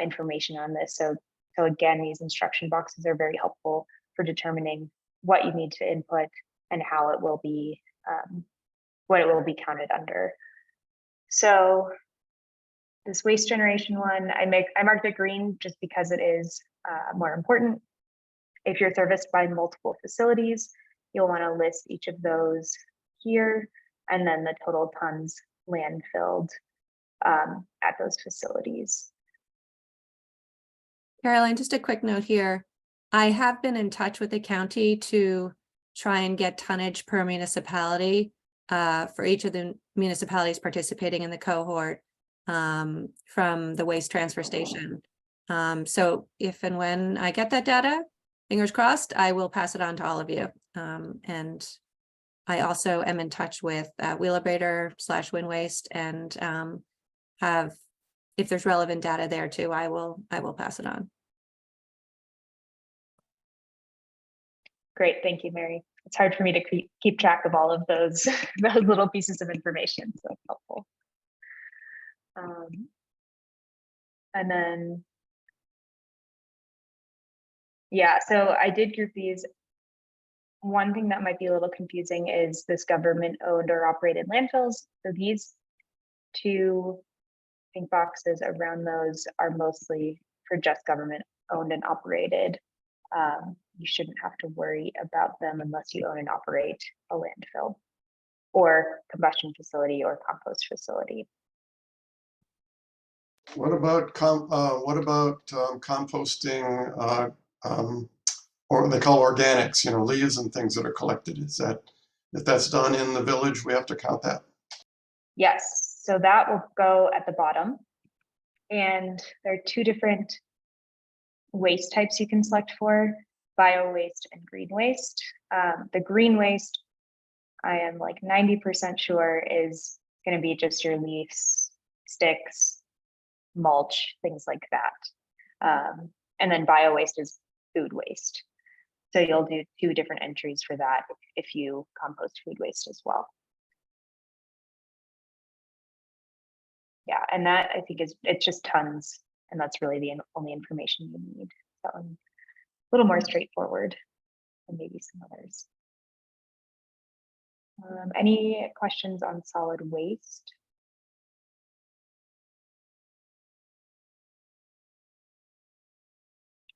information on this. So again, these instruction boxes are very helpful for determining what you need to input and how it will be, what it will be counted under. So this waste generation one, I marked it green just because it is more important. If you're serviced by multiple facilities, you'll want to list each of those here, and then the total tons landfilled at those facilities. Caroline, just a quick note here. I have been in touch with the county to try and get tonnage per municipality for each of the municipalities participating in the cohort from the waste transfer station. So if and when I get that data, fingers crossed, I will pass it on to all of you. And I also am in touch with Wheelabrator/Win Waste and have, if there's relevant data there too, I will pass it on. Great, thank you, Mary. It's hard for me to keep track of all of those those little pieces of information, so it's helpful. And then, yeah, so I did group these. One thing that might be a little confusing is this government-owned or operated landfills. So these two pink boxes around those are mostly for just government-owned and operated. You shouldn't have to worry about them unless you own and operate a landfill or combustion facility or compost facility. What about composting, or they call organics, you know, leaves and things that are collected? Is that, if that's done in the village, we have to count that? Yes, so that will go at the bottom. And there are two different waste types you can select for: bio waste and green waste. The green waste, I am like 90% sure is going to be just your leaves, sticks, mulch, things like that. And then bio waste is food waste. So you'll do two different entries for that if you compost food waste as well. Yeah, and that I think it's just tons, and that's really the only information you need. That one's a little more straightforward than maybe some others. Any questions on solid waste?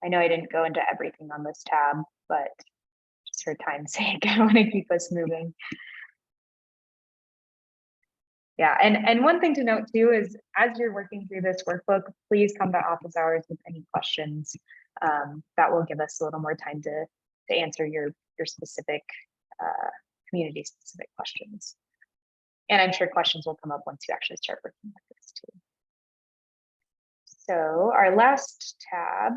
I know I didn't go into everything on this tab, but just for time's sake, I want to keep us moving. Yeah, and one thing to note too is as you're working through this workbook, please come to office hours with any questions. That will give us a little more time to answer your specific community specific questions. And I'm sure questions will come up once you actually start working with this too. So our last tab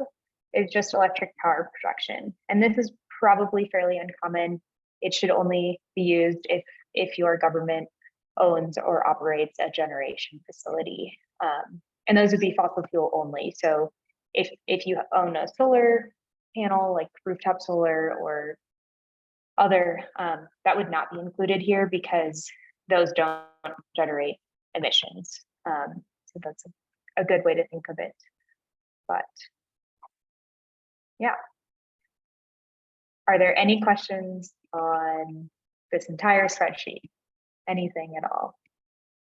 is just electric power production. And this is probably fairly uncommon. It should only be used if your government owns or operates a generation facility. And those would be fossil fuel only. So if you own a solar panel, like rooftop solar or other, that would not be included here because those don't generate emissions. So that's a good way to think of it. But yeah. Are there any questions on this entire spreadsheet? Anything at all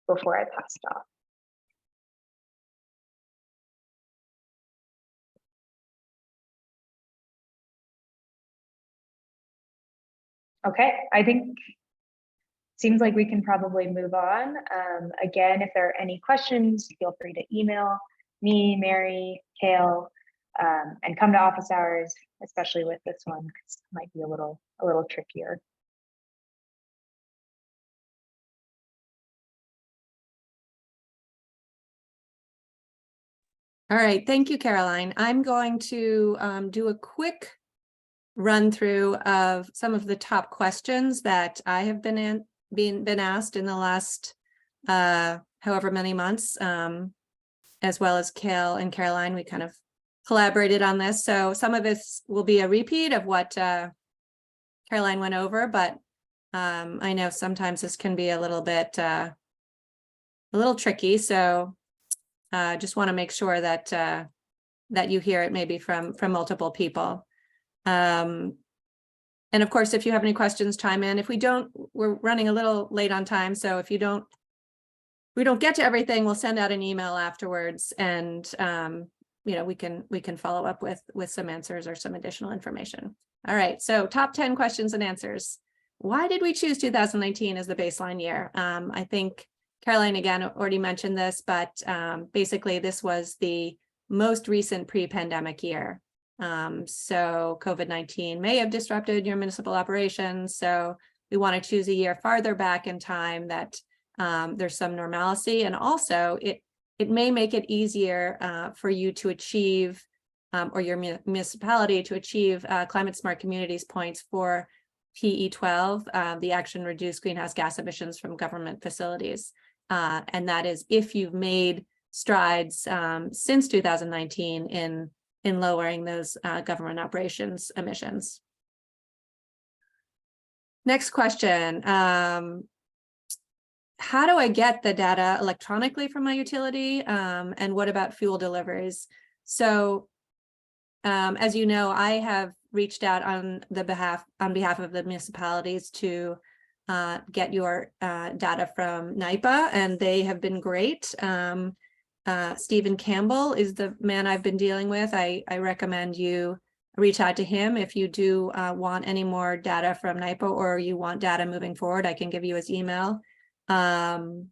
before I pass it off? Okay, I think seems like we can probably move on. Again, if there are any questions, feel free to email me, Mary, Kale, and come to office hours, especially with this one, because it might be a little trickier. All right, thank you, Caroline. I'm going to do a quick run through of some of the top questions that I have been asked in the last however many months, as well as Kale and Caroline. We kind of collaborated on this, so some of this will be a repeat of what Caroline went over, but I know sometimes this can be a little bit a little tricky, so just want to make sure that that you hear it maybe from multiple people. And of course, if you have any questions, chime in. If we don't, we're running a little late on time, so if we don't get to everything, we'll send out an email afterwards, and you know, we can follow up with some answers or some additional information. All right, so top 10 questions and answers. Why did we choose 2019 as the baseline year? I think Caroline again already mentioned this, but basically this was the most recent pre-pandemic year. So COVID-19 may have disrupted your municipal operations. So we want to choose a year farther back in time that there's some normalcy, and also it may make it easier for you to achieve or your municipality to achieve climate smart communities points for PE12, the action reduce greenhouse gas emissions from government facilities. And that is if you've made strides since 2019 in lowering those government operations emissions. Next question. How do I get the data electronically from my utility? And what about fuel deliveries? So as you know, I have reached out on behalf of the municipalities to get your data from NYPA, and they have been great. Stephen Campbell is the man I've been dealing with. I recommend you reach out to him if you do want any more data from NYPA, or you want data moving forward. I can give you his email. The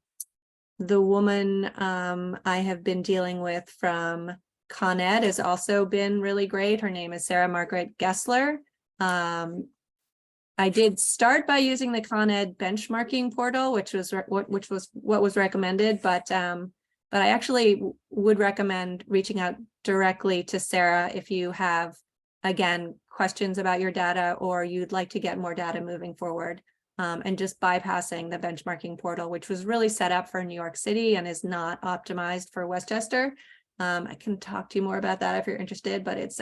woman I have been dealing with from Con Ed has also been really great. Her name is Sarah Margaret Gessler. I did start by using the Con Ed benchmarking portal, which was what was recommended, but I actually would recommend reaching out directly to Sarah if you have, again, questions about your data or you'd like to get more data moving forward, and just bypassing the benchmarking portal, which was really set up for New York City and is not optimized for Westchester. I can talk to you more about that if you're interested, but it's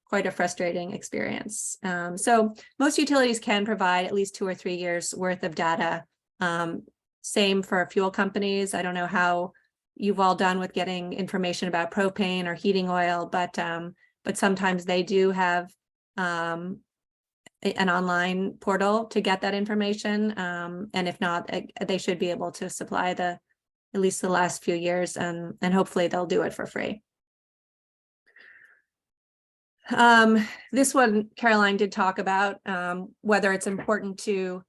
quite a frustrating experience. So most utilities can provide at least 2 or 3 years worth of data. Same for fuel companies. I don't know how you've all done with getting information about propane or heating oil, but sometimes they do have an online portal to get that information. And if not, they should be able to supply at least the last few years, and hopefully they'll do it for free. This one, Caroline did talk about whether it's important to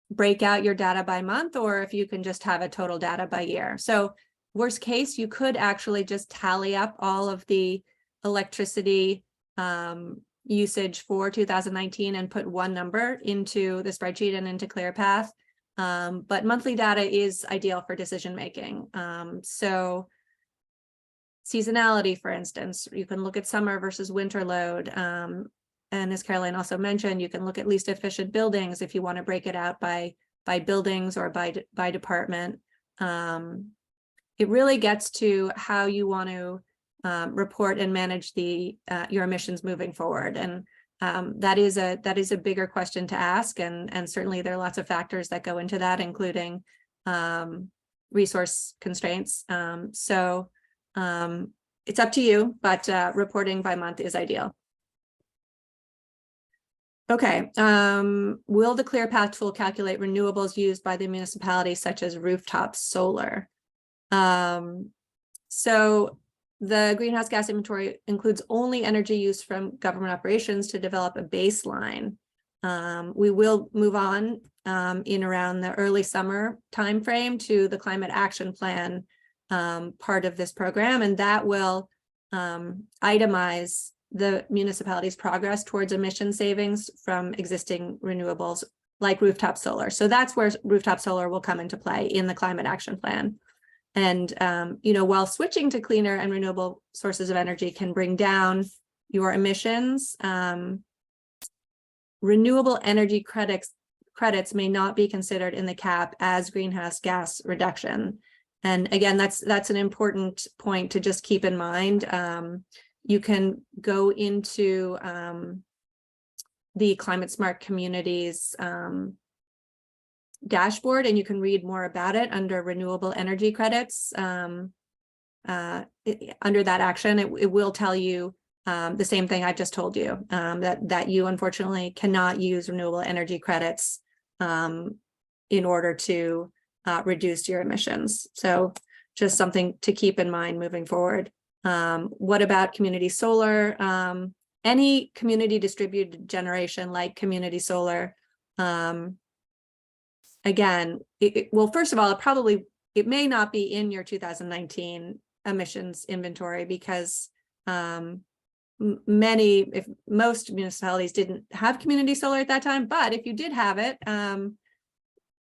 break out your data by month, or if you can just have a total data by year. So worst case, you could actually just tally up all of the electricity usage for 2019 and put one number into the spreadsheet and into ClearPath. But monthly data is ideal for decision making. So seasonality, for instance, you can look at summer versus winter load. And as Caroline also mentioned, you can look at least efficient buildings if you want to break it out by buildings or by department. It really gets to how you want to report and manage your emissions moving forward. And that is a bigger question to ask, and certainly there are lots of factors that go into that, including resource constraints. So it's up to you, but reporting by month is ideal. Okay, will the ClearPath tool calculate renewables used by the municipality, such as rooftop solar? So the greenhouse gas inventory includes only energy use from government operations to develop a baseline. We will move on in around the early summer timeframe to the climate action plan part of this program, and that will itemize the municipality's progress towards emission savings from existing renewables like rooftop solar. So that's where rooftop solar will come into play in the climate action plan. And, while switching to cleaner and renewable sources of energy can bring down your emissions, renewable energy credits may not be considered in the CAP as greenhouse gas reduction. And again, that's an important point to just keep in mind. You can go into the Climate Smart Communities dashboard, and you can read more about it under renewable energy credits. Under that action, it will tell you the same thing I've just told you, that you unfortunately cannot use renewable energy credits in order to reduce your emissions. So just something to keep in mind moving forward. What about community solar? Any community distributed generation like community solar, again, well, first of all, it may not be in your 2019 emissions inventory because if most municipalities didn't have community solar at that time, but if you did have it,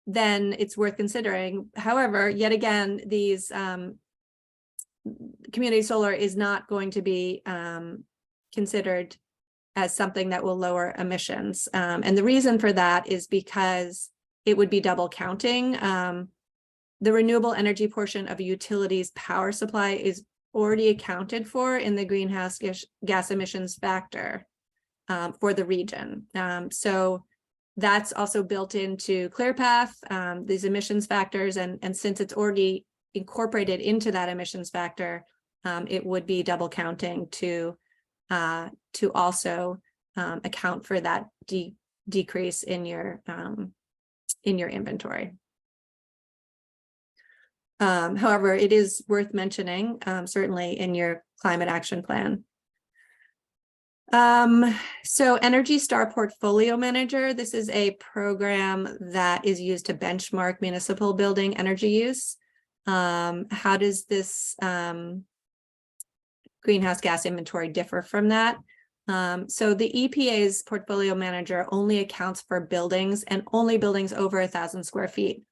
then it's worth considering. However, yet again, these community solar is not going to be considered as something that will lower emissions. And the reason for that is because it would be double counting. The renewable energy portion of a utility's power supply is already accounted for in the greenhouse gas emissions factor for the region. So that's also built into ClearPath, these emissions factors, and since it's already incorporated into that emissions factor, it would be double counting to also account for that decrease in your inventory. However, it is worth mentioning, certainly in your climate action plan. So Energy Star Portfolio Manager, this is a program that is used to benchmark municipal building energy use. How does this greenhouse gas inventory differ from that? So the EPA's Portfolio Manager only accounts for buildings and only buildings over 1,000 square feet.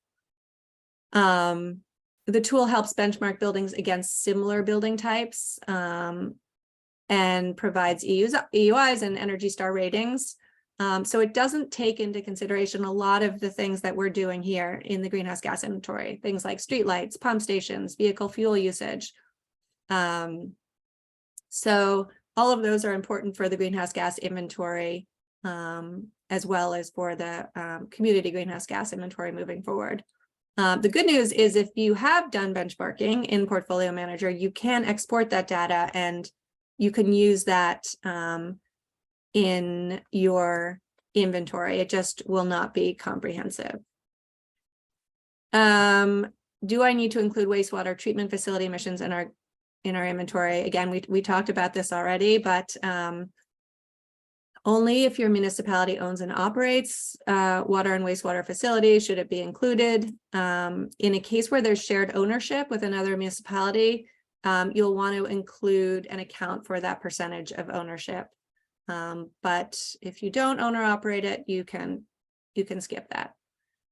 The tool helps benchmark buildings against similar building types and provides EUIs and Energy Star ratings. So it doesn't take into consideration a lot of the things that we're doing here in the greenhouse gas inventory, things like streetlights, pump stations, vehicle fuel usage. So all of those are important for the greenhouse gas inventory, as well as for the community greenhouse gas inventory moving forward. The good news is if you have done benchmarking in Portfolio Manager, you can export that data and you can use that in your inventory. It just will not be comprehensive. Do I need to include wastewater treatment facility emissions in our inventory? Again, we talked about this already, but only if your municipality owns and operates water and wastewater facilities should it be included. In a case where there's shared ownership with another municipality, you'll want to include an account for that percentage of ownership. But if you don't own or operate it, you can skip that.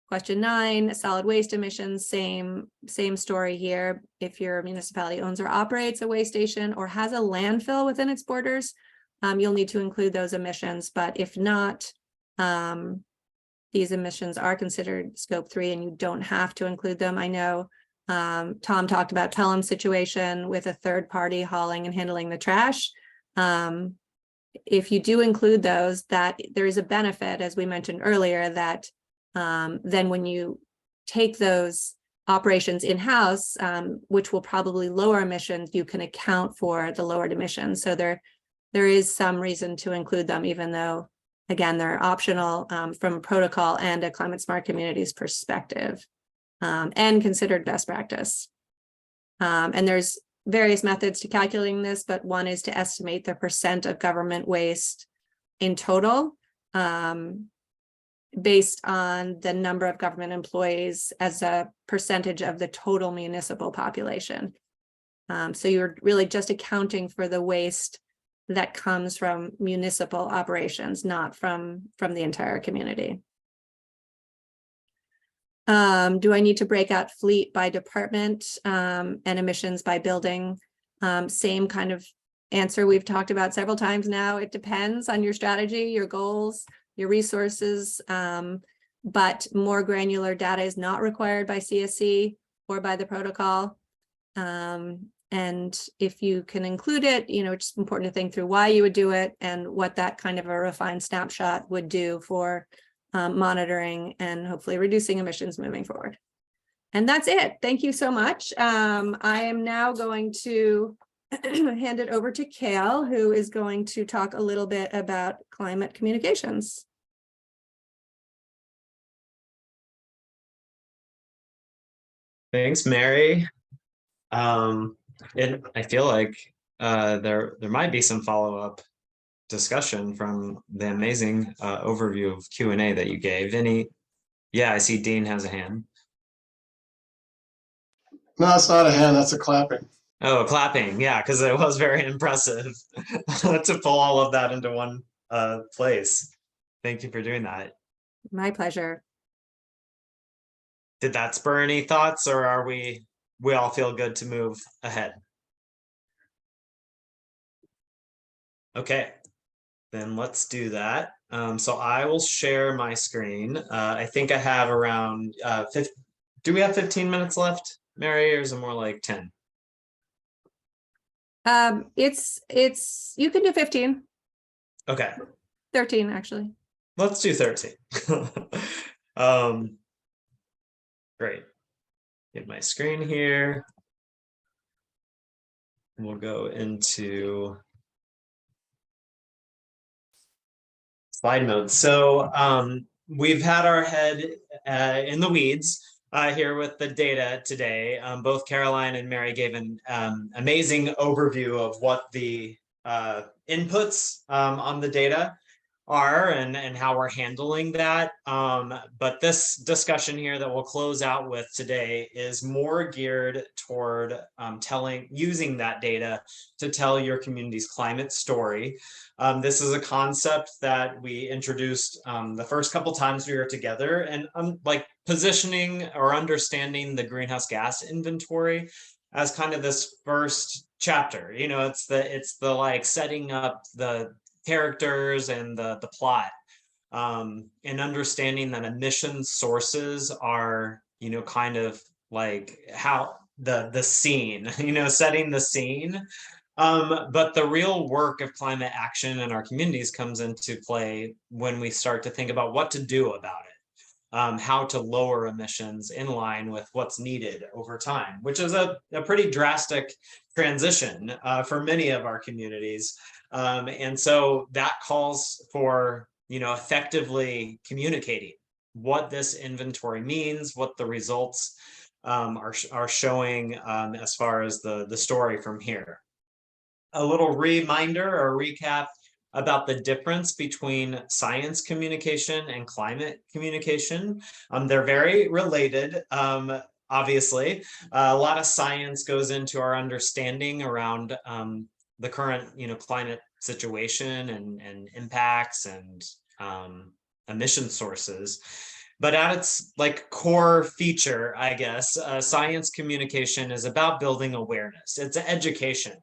Question 9, solid waste emissions, same story here. If your municipality owns or operates a waste station or has a landfill within its borders, you'll need to include those emissions. But if not, these emissions are considered scope 3 and you don't have to include them. I know Tom talked about Pelham's situation with a third party hauling and handling the trash. If you do include those, that there is a benefit, as we mentioned earlier, that then when you take those operations in-house, which will probably lower emissions, you can account for the lowered emissions. So there is some reason to include them, even though, again, they're optional from a protocol and a climate smart communities perspective, and considered best practice. And there's various methods to calculating this, but one is to estimate the percent of government waste in total, based on the number of government employees as a percentage of the total municipal population. So you're really just accounting for the waste that comes from municipal operations, not from the entire community. Do I need to break out fleet by department and emissions by building? Same kind of answer we've talked about several times now. It depends on your strategy, your goals, your resources, but more granular data is not required by CSC or by the protocol. And if you can include it, it's important to think through why you would do it and what that kind of a refined snapshot would do for monitoring and hopefully reducing emissions moving forward. And that's it. Thank you so much. I am now going to hand it over to Kale, who is going to talk a little bit about climate communications. Thanks, Mary. I feel like there might be some follow-up discussion from the amazing overview of Q&A that you gave. Yeah, I see Dean has a hand. No, it's not a hand, that's a clapping. Oh, clapping. Yeah, because it was very impressive to pull all of that into one place. Thank you for doing that. My pleasure. Did that spur any thoughts, or are we all feel good to move ahead? Okay, then let's do that. So I will share my screen. I think I have around do we have 15 minutes left, Mary, or is it more like 10? It's you can do 15, Okay, 13 actually. let's do 13. Great. Get my screen here. We'll go into slide mode. So we've had our head in the weeds here with the data today. Both Caroline and Mary gave an amazing overview of what the inputs on the data are and how we're handling that. But this discussion here that we'll close out with today is more geared toward using that data to tell your community's climate story. This is a concept that we introduced the first couple times we were together, and like positioning or understanding the greenhouse gas inventory as kind of this first chapter. You know, it's the like setting up the characters and the plot, and understanding that emission sources are, you know, kind of like how the scene, you know, setting the scene. But the real work of climate action in our communities comes into play when we start to think about what to do about it, how to lower emissions in line with what's needed over time, which is a pretty drastic transition for many of our communities. And so that calls for, you know, effectively communicating what this inventory means, what the results are showing as far as the story from here. A little reminder or recap about the difference between science communication and climate communication. They're very related, obviously. A lot of science goes into our understanding around the current, you know, climate situation and impacts and emission sources. But at its like core feature, I guess, science communication is about building awareness. It's education,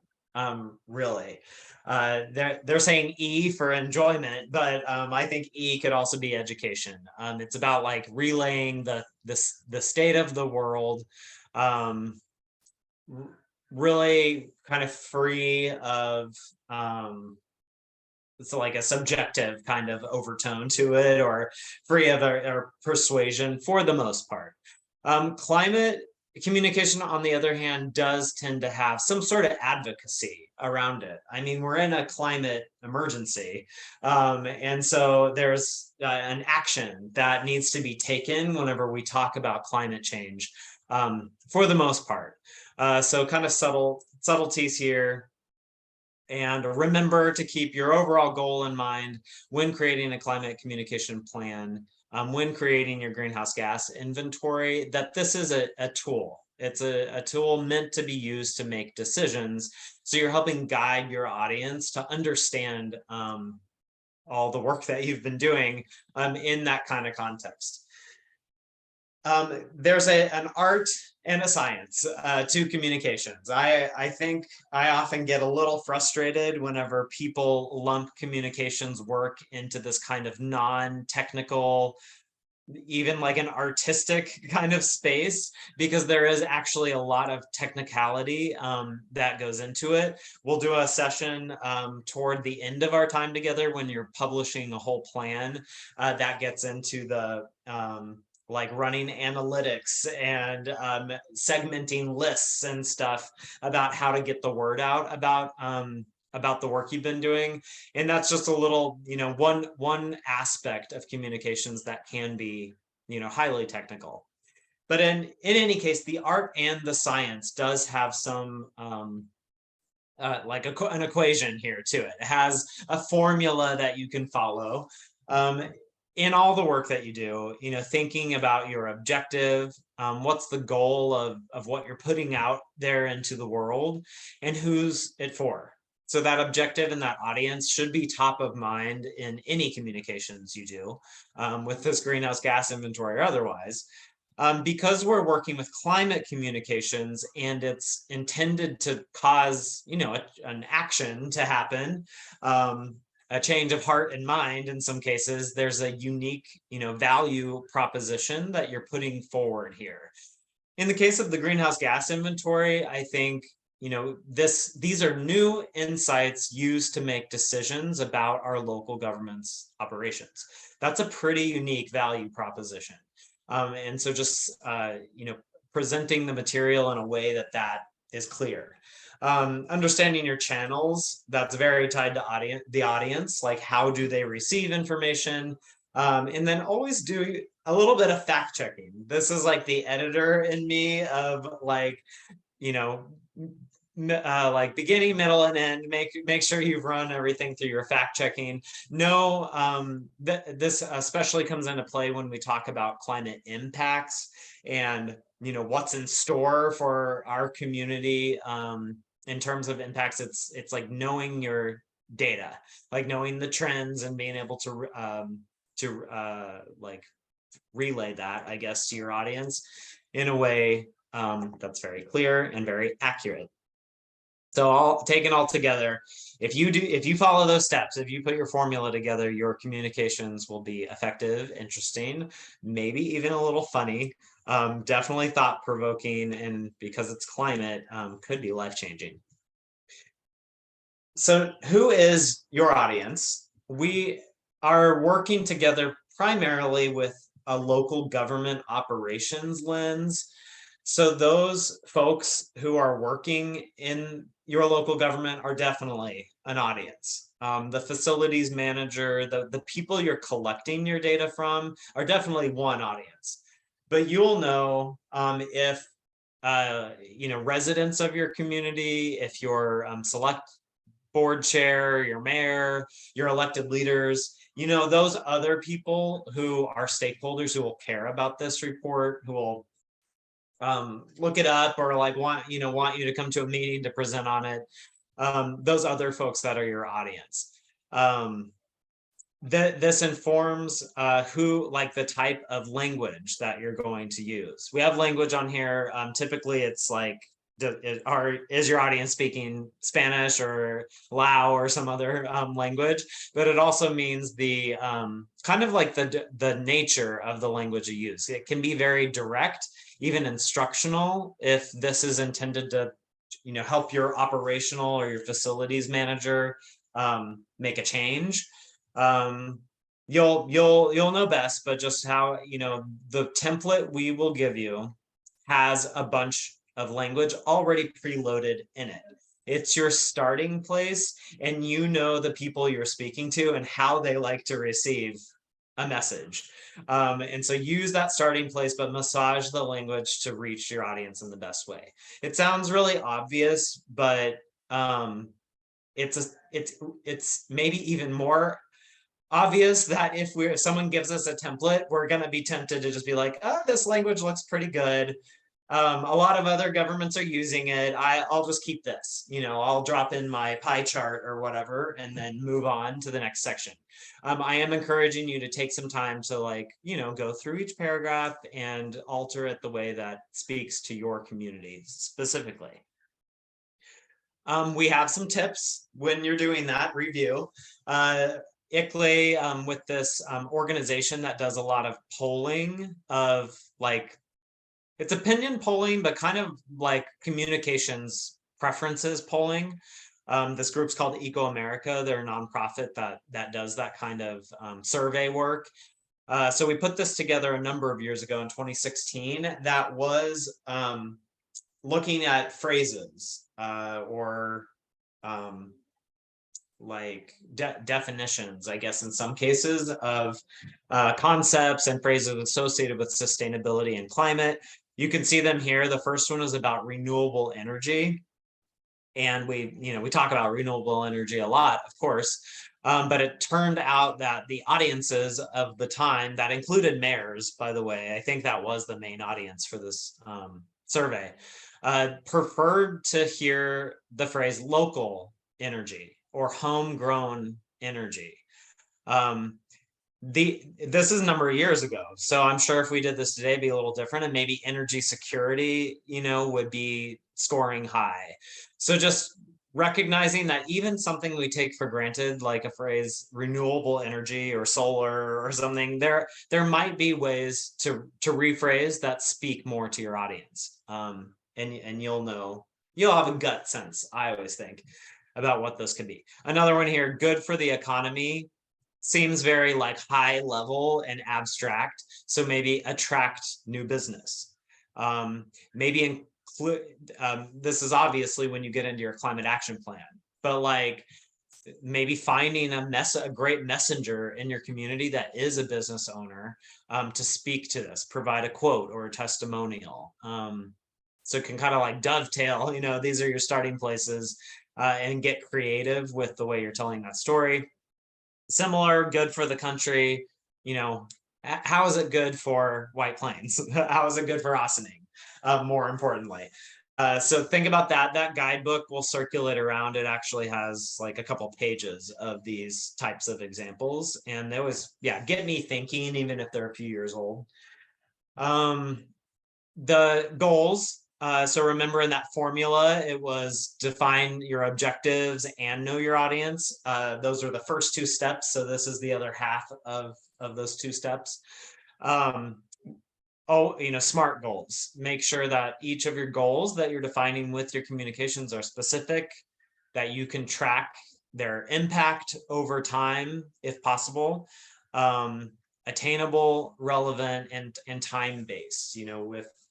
really. They're saying E for enjoyment, but I think E could also be education. It's about like relaying the state of the world, really kind of free of it's like a subjective kind of overtone to it, or free of a persuasion for the most part. Climate communication, on the other hand, does tend to have some sort of advocacy around it. I mean, we're in a climate emergency. And so there's an action that needs to be taken whenever we talk about climate change, for the most part. So kind of subtleties here. And remember to keep your overall goal in mind when creating a climate communication plan, when creating your greenhouse gas inventory, that this is a tool. It's a tool meant to be used to make decisions. So you're helping guide your audience to understand all the work that you've been doing in that kind of context. There's an art and a science to communications. I think I often get a little frustrated whenever people lump communications work into this kind of non-technical, even like an artistic kind of space, because there is actually a lot of technicality that goes into it. We'll do a session toward the end of our time together when you're publishing a whole plan that gets into the like running analytics and segmenting lists and stuff about how to get the word out about the work you've been doing. And that's just a little, you know, one aspect of communications that can be, you know, highly technical. But in any case, the art and the science does have some like an equation here to it. It has a formula that you can follow. In all the work that you do, you know, thinking about your objective, what's the goal of what you're putting out there into the world, and who's it for. So that objective and that audience should be top of mind in any communications you do, with this greenhouse gas inventory or otherwise. Because we're working with climate communications and it's intended to cause, an action to happen, a change of heart and mind in some cases, there's a unique, value proposition that you're putting forward here. In the case of the greenhouse gas inventory, I think, these are new insights used to make decisions about our local government's operations. That's a pretty unique value proposition. And so just, presenting the material in a way that is clear. Understanding your channels, that's very tied to the audience, like how do they receive information? And then always do a little bit of fact checking. This is like the editor in me of like, like beginning, middle, and end. Make sure you've run everything through your fact checking. No, this especially comes into play when we talk about climate impacts and what's in store for our community in terms of impacts. It's like knowing your data, like knowing the trends and being able to like relay that, I guess, to your audience in a way that's very clear and very accurate. So all taken all together, if you follow those steps, if you put your formula together, your communications will be effective, interesting, maybe even a little funny, definitely thought-provoking, and because it's climate, could be life-changing. So who is your audience? We are working together primarily with a local government operations lens. So those folks who are working in your local government are definitely an audience. The facilities manager, the people you're collecting your data from are definitely one audience. But you'll know if residents of your community, if your select board chair, your mayor, your elected leaders, those other people who are stakeholders who will care about this report, who will look it up or like want you to come to a meeting to present on it. Those other folks that are your audience. This informs who, like the type of language that you're going to use. We have language on here. Typically it's like, is your audience speaking Spanish or Lao or some other language? But it also means the kind of like the nature of the language you use. It can be very direct, even instructional, if this is intended to help your operational or your facilities manager make a change. You'll know best, but just how the template we will give you has a bunch of language already preloaded in it. It's your starting place, and the people you're speaking to and how they like to receive a message. And so use that starting place, but massage the language to reach your audience in the best way. It sounds really obvious, but it's maybe even more obvious that if someone gives us a template, we're going to be tempted to just be like, oh, this language looks pretty good. A lot of other governments are using it. I'll just keep this, I'll drop in my pie chart or whatever, and then move on to the next section. I am encouraging you to take some time to go through each paragraph and alter it the way that speaks to your community specifically. We have some tips when you're doing that review. ICLEI, with this organization that does a lot of polling of it's opinion polling, but kind of like communications preferences polling. This group's called Eco America. They're a nonprofit that does that kind of survey work. So we put this together a number of years ago in 2016. That was looking at phrases or definitions, I guess, in some cases, of concepts and phrases associated with sustainability and climate. You can see them here. The first one is about renewable energy. And we talk about renewable energy a lot, of course, but it turned out that the audiences of the time, that included mayors, by the way, I think that was the main audience for this survey, preferred to hear the phrase local energy or homegrown energy. This is a number of years ago, so I'm sure if we did this today, it'd be a little different, and maybe energy security, would be scoring high. So just recognizing that even something we take for granted, like a phrase renewable energy or solar or something, there might be ways to rephrase that speak more to your audience. And you'll have a gut sense, I always think, about what this could be. Another one here, good for the economy, seems very like high level and abstract. So maybe attract new business. Maybe include, this is obviously when you get into your climate action plan, but like maybe finding a great messenger in your community that is a business owner to speak to this, provide a quote or a testimonial. So it can kind of like dovetail, these are your starting places, and get creative with the way you're telling that story. Similar, good for the country, how is it good for White Plains? How is it good for Ossining? More importantly. So think about that. That guidebook will circulate around. It actually has like a couple pages of these types of examples. And they always, get me thinking, even if they're a few years old. The goals. So remember in that formula, it was define your objectives and know your audience. Those are the first two steps. So this is the other half of those two steps. SMART goals. Make sure that each of your goals that you're defining with your communications are specific, that you can track their impact over time, if possible. Attainable, relevant, and time-based.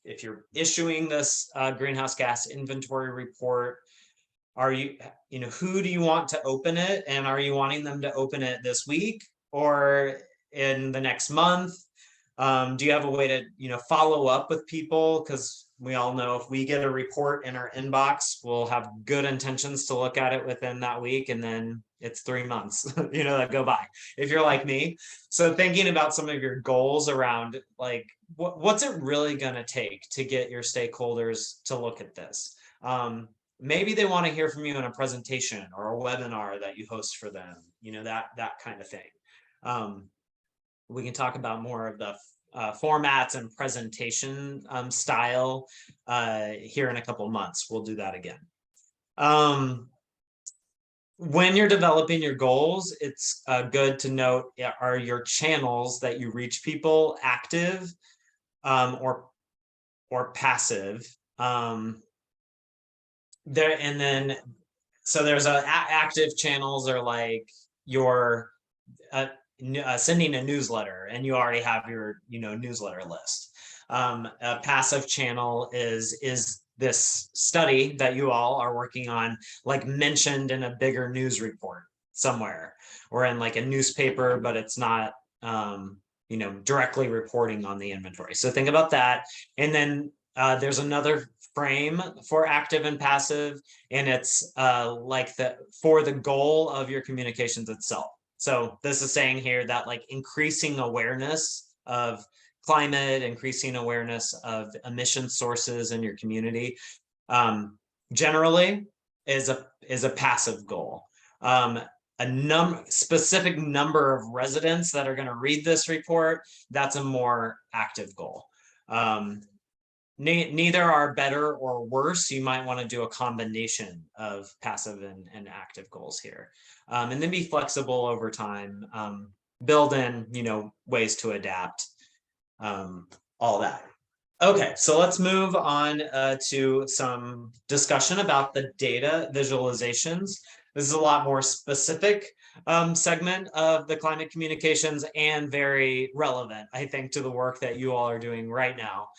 If you're issuing this greenhouse gas inventory report, who do you want to open it? And are you wanting them to open it this week or in the next month? Do you have a way to, follow up with people? Because we all know if we get a report in our inbox, we'll have good intentions to look at it within that week. And then it's 3 months, that go by, if you're like me. So thinking about some of your goals around like, what's it really going to take to get your stakeholders to look at this? Maybe they want to hear from you in a presentation or a webinar that you host for them, that kind of thing. We can talk about more of the formats and presentation style here in a couple of months. We'll do that again. When you're developing your goals, it's good to note, are your channels that you reach people active or passive? So there's active channels are like your sending a newsletter and you already have your newsletter list. A passive channel is this study that you all are working on, like mentioned in a bigger news report somewhere or in like a newspaper, but it's not directly reporting on the inventory. So think about that. And then there's another frame for active and passive, and it's for the goal of your communications itself. So this is saying here that like increasing awareness of climate, increasing awareness of emission sources in your community, generally is a passive goal. Specific number of residents that are going to read this report, that's a more active goal. Neither are better or worse. You might want to do a combination of passive and active goals here. And then be flexible over time, build in, ways to adapt, all that. Okay, so let's move on to some discussion about the data visualizations. This is a lot more specific segment of the climate communications and very relevant, I think, to the work that you all are doing right now.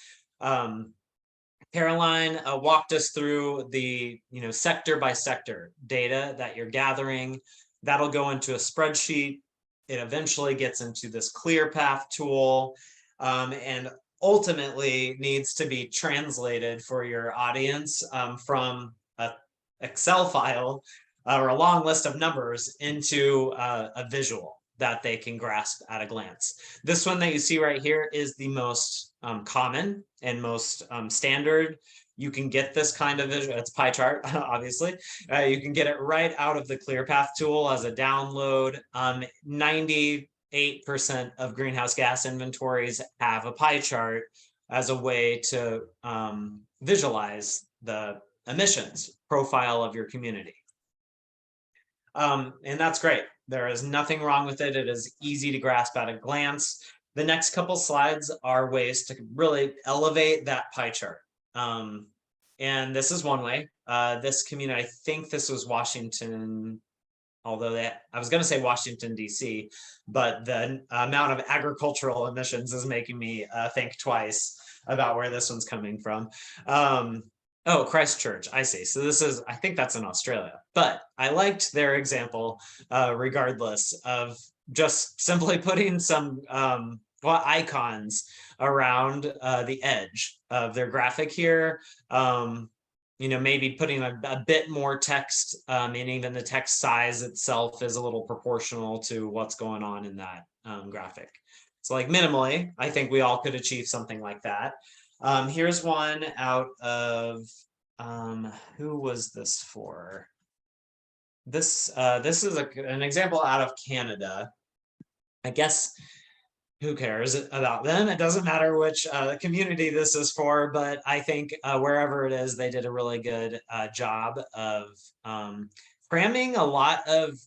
Caroline walked us through the sector by sector data that you're gathering. That'll go into a spreadsheet. It eventually gets into this ClearPath tool, and ultimately needs to be translated for your audience from Excel file or a long list of numbers into a visual that they can grasp at a glance. This one that you see right here is the most common and most standard. You can get this kind of visual, it's pie chart, obviously. You can get it right out of the ClearPath tool as a download. 98% of greenhouse gas inventories have a pie chart as a way to visualize the emissions profile of your community. And that's great. There is nothing wrong with it. It is easy to grasp at a glance. The next couple slides are ways to really elevate that pie chart. And this is one way. This community, I think this was Washington, although I was going to say Washington, D.C., but the amount of agricultural emissions is making me think twice about where this one's coming from. Oh, Christchurch, I see. So this is, I think that's in Australia, but I liked their example regardless of just simply putting some icons around the edge of their graphic here. You know, maybe putting a bit more text, and even the text size itself is a little proportional to what's going on in that graphic. So like minimally, I think we all could achieve something like that. Here's one out of, who was this for? This is an example out of Canada. I guess, who cares about them? It doesn't matter which community this is for, but I think wherever it is, they did a really good job of cramming a lot of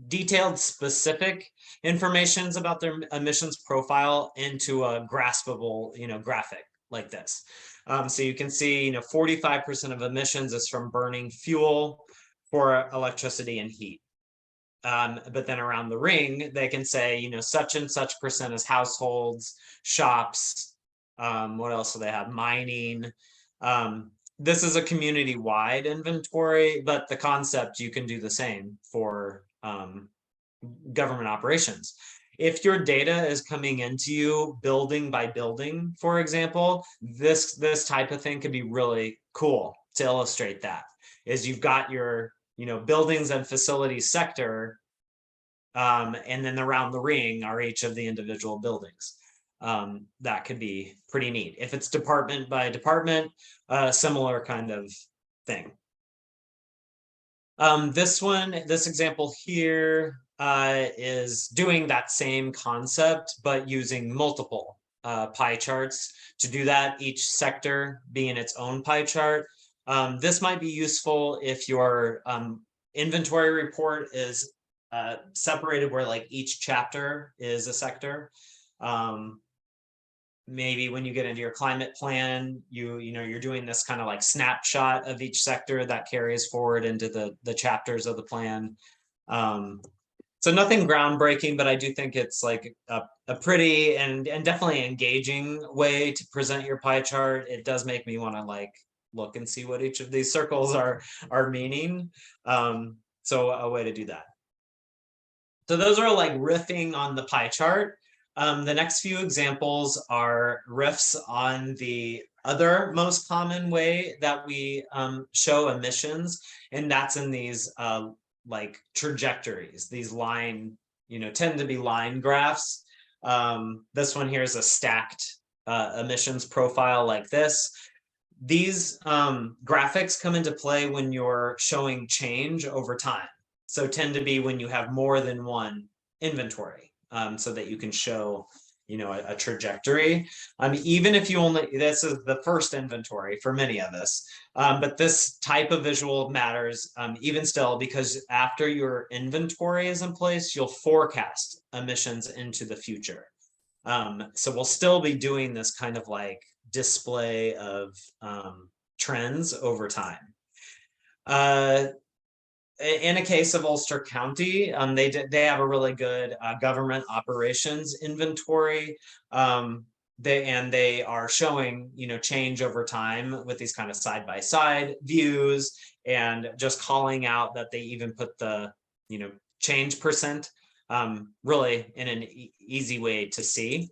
detailed, specific informations about their emissions profile into a graspable, graphic like this. So you can see, 45% of emissions is from burning fuel for electricity and heat. But then around the ring, they can say, such and such percent is households, shops. What else do they have? Mining. This is a community-wide inventory, but the concept, you can do the same for government operations. If your data is coming into you building by building, for example, this type of thing could be really cool to illustrate that. Is you've got your buildings and facilities sector, and then around the ring are each of the individual buildings. That could be pretty neat. If it's department by department, similar kind of thing. This example here is doing that same concept, but using multiple pie charts. To do that, each sector being its own pie chart. This might be useful if your inventory report is separated where like each chapter is a sector. Maybe when you get into your climate plan, you're doing this kind of like snapshot of each sector that carries forward into the chapters of the plan. So nothing groundbreaking, but I do think it's like a pretty and definitely engaging way to present your pie chart. It does make me want to like look and see what each of these circles are meaning. So a way to do that. So those are like riffing on the pie chart. The next few examples are riffs on the other most common way that we show emissions, and that's in these like trajectories. These line, tend to be line graphs. This one here is a stacked emissions profile like this. These graphics come into play when you're showing change over time. So tend to be when you have more than one inventory, so that you can show, a trajectory. Even if you this is the first inventory for many of us, but this type of visual matters even still, because after your inventory is in place, you'll forecast emissions into the future. So we'll still be doing this kind of like display of trends over time. In a case of Ulster County, they have a really good government operations inventory. They are showing change over time with these kind of side-by-side views, and just calling out that they even put the change percent really in an easy way to see.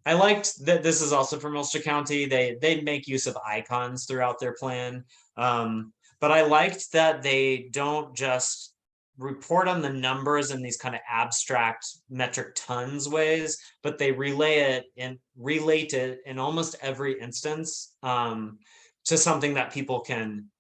I liked that this is also from Ulster County. They make use of icons throughout their plan. But I liked that they don't just report on the numbers in these kind of abstract metric tons ways, but they relate it in almost every instance to something that people can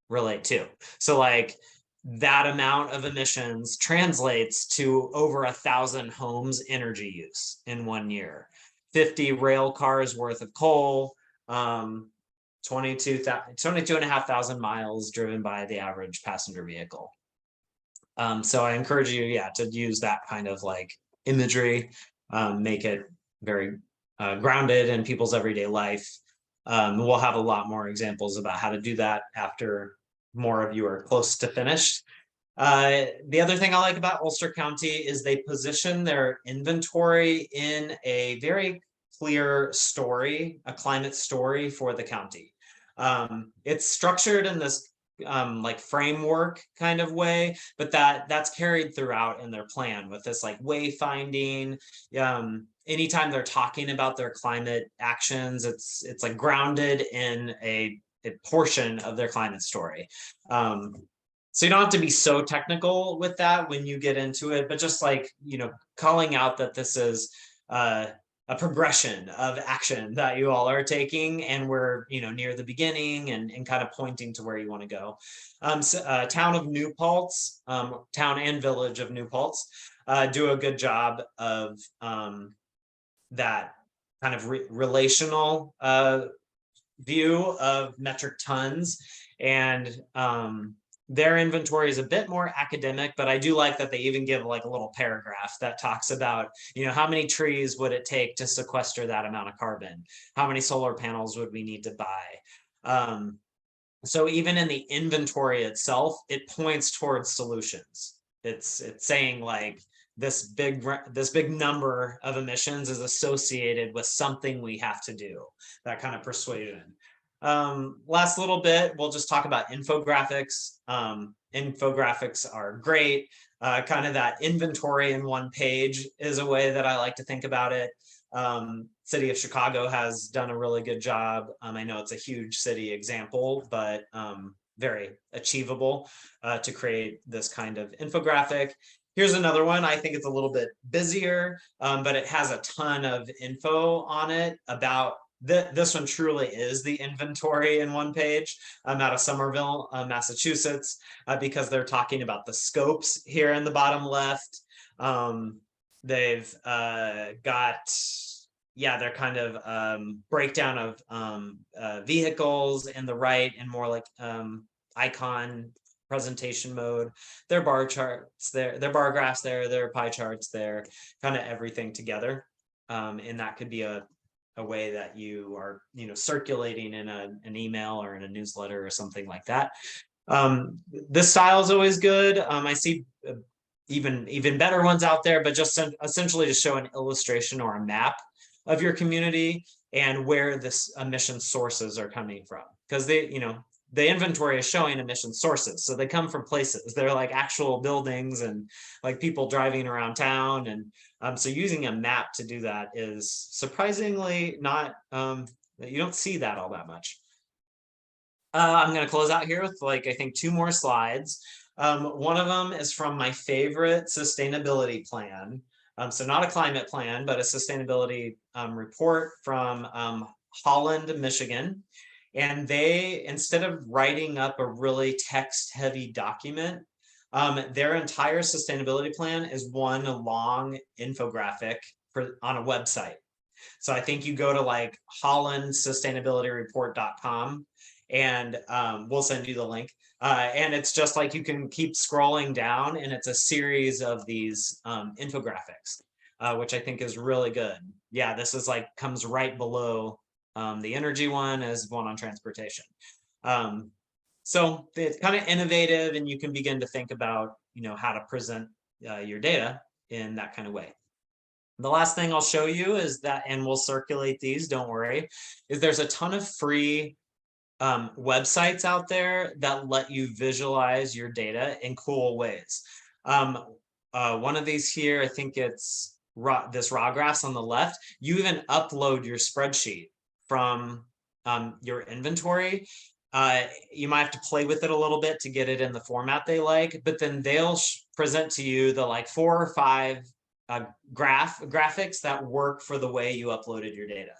relate to. So like that amount of emissions translates to over 1,000 homes energy use in 1 year. 50 rail cars worth of coal, 22,500 miles driven by the average passenger vehicle. So I encourage you, yeah, to use that kind of like imagery, make it very grounded in people's everyday life. We'll have a lot more examples about how to do that after more of you are close to finished. The other thing I like about Ulster County is they position their inventory in a very clear story, a climate story for the county. It's structured in this like framework kind of way, but that's carried throughout in their plan with this like wayfinding. Anytime they're talking about their climate actions, it's like grounded in a portion of their climate story. So you don't have to be so technical with that when you get into it, but just like, you know, calling out that this is a progression of action that you all are taking, and we're, you know, near the beginning and kind of pointing to where you want to go. Town of New Paltz, town and village of New Paltz, do a good job of that kind of relational view of metric tons, and their inventory is a bit more academic, but I do like that they even give like a little paragraph that talks about, you know, how many trees would it take to sequester that amount of carbon? How many solar panels would we need to buy? So even in the inventory itself, it points towards solutions. It's saying like this big number of emissions is associated with something we have to do, that kind of persuasion. Last little bit, we'll just talk about infographics. Infographics are great. Kind of that inventory in one page is a way that I like to think about it. City of Chicago has done a really good job. I know it's a huge city example, but very achievable to create this kind of infographic. Here's another one. I think it's a little bit busier, but it has a ton of info on it about this one. Truly is the inventory in one page. I'm out of Somerville, Massachusetts, because they're talking about the scopes here in the bottom left. They've got, yeah, they're kind of breakdown of vehicles in the right and more like icon presentation mode. Their bar charts there, their bar graphs there, their pie charts there, kind of everything together. And that could be a way that you are, you know, circulating in an email or in a newsletter or something like that. This style is always good. I see even better ones out there, but just essentially to show an illustration or a map of your community and where this emission sources are coming from, because they, you know, the inventory is showing emission sources, so they come from places. They're like actual buildings and like people driving around town, and so using a map to do that is surprisingly not, you don't see that all that much. I'm going to close out here with like, I think 2 more slides. One of them is from my favorite sustainability plan. So not a climate plan, but a sustainability report from Holland, Michigan. And they, instead of writing up a really text heavy document, their entire sustainability plan is one long infographic on a website. So I think you go to like hollandsustainabilityreport.com, and we'll send you the link. And it's just like you can keep scrolling down, and it's a series of these infographics, which I think is really good. Yeah, this is like comes right below the energy one as one on transportation. So it's kind of innovative, and you can begin to think about, you know, how to present your data in that kind of way. The last thing I'll show you is that, and we'll circulate these, don't worry, is there's a ton of free websites out there that let you visualize your data in cool ways. One of these here, I think it's this raw graphs on the left, you even upload your spreadsheet from your inventory. You might have to play with it a little bit to get it in the format they like, but then they'll present to you the like 4 or 5 graphics that work for the way you uploaded your data.